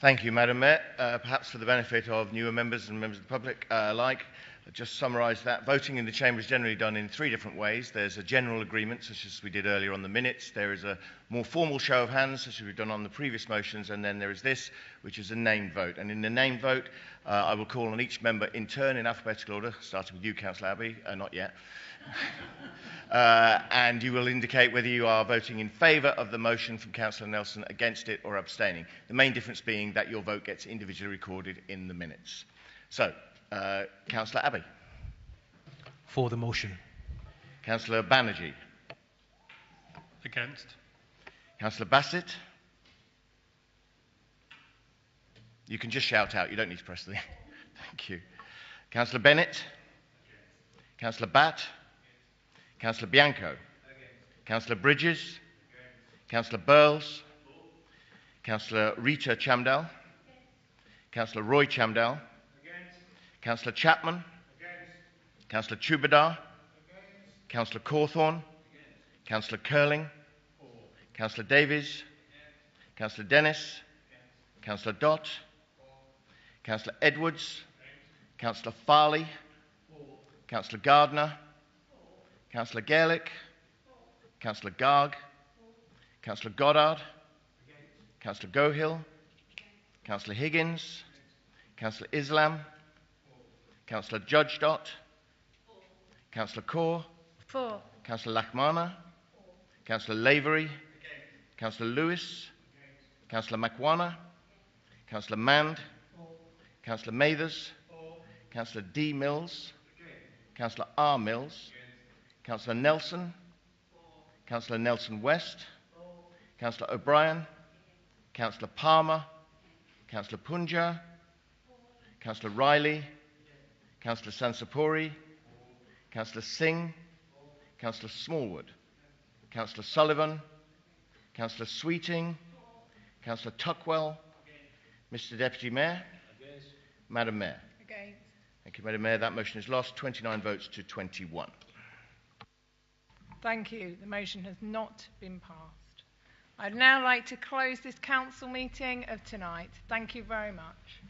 Thank you, Madam Mayor. Perhaps for the benefit of newer members and members of the public alike, I'll just summarise that. Voting in the Chamber is generally done in three different ways. There's a general agreement, such as we did earlier on the minutes. There is a more formal show of hands, such as we've done on the previous motions. And then there is this, which is a named vote. And in the named vote, I will call on each member in turn in alphabetical order, starting with you, Councillor Abbey. Not yet. And you will indicate whether you are voting in favour of the motion from Councillor Nelson, against it, or abstaining. The main difference being that your vote gets individually recorded in the minutes. So, Councillor Abbey. For the motion. Councillor Banerjee. Against. Councillor Bassett. You can just shout out, you don't need to press the... Thank you. Councillor Bennett. Councillor Batt. Councillor Bianco. Councillor Bridges. Councillor Burles. Councillor Rita Chamdal. Councillor Roy Chamdal. Councillor Chapman. Councillor Chubadar. Councillor Cawthorne. Councillor Curling. Councillor Davies. Councillor Dennis. Councillor Dott. Councillor Edwards. Councillor Farley. Councillor Gardner. Councillor Gaelic. Councillor Garg. Councillor Goddard. Councillor Gohill. Councillor Higgins. Councillor Islam. Councillor Judge Dott. Councillor Kaur. For. Councillor Lakmana. Councillor Lavery. Councillor Lewis. Councillor Makwana. Councillor Mand. Councillor Mathers. Councillor D. Mills. Councillor R. Mills. Councillor Nelson. Councillor Nelson West. Councillor O'Brien. Councillor Palmer. Councillor Punja. Councillor Riley. Councillor Sansapuri. Councillor Singh. Councillor Smallwood. Councillor Sullivan. Councillor Sweeting. Councillor Tuckwell. Mr. Deputy Mayor. Against. Madam Mayor. Against. Thank you, Madam Mayor. That motion is lost. 29 votes to 21. Thank you. The motion has not been passed. I'd now like to close this council meeting of tonight. Thank you very much.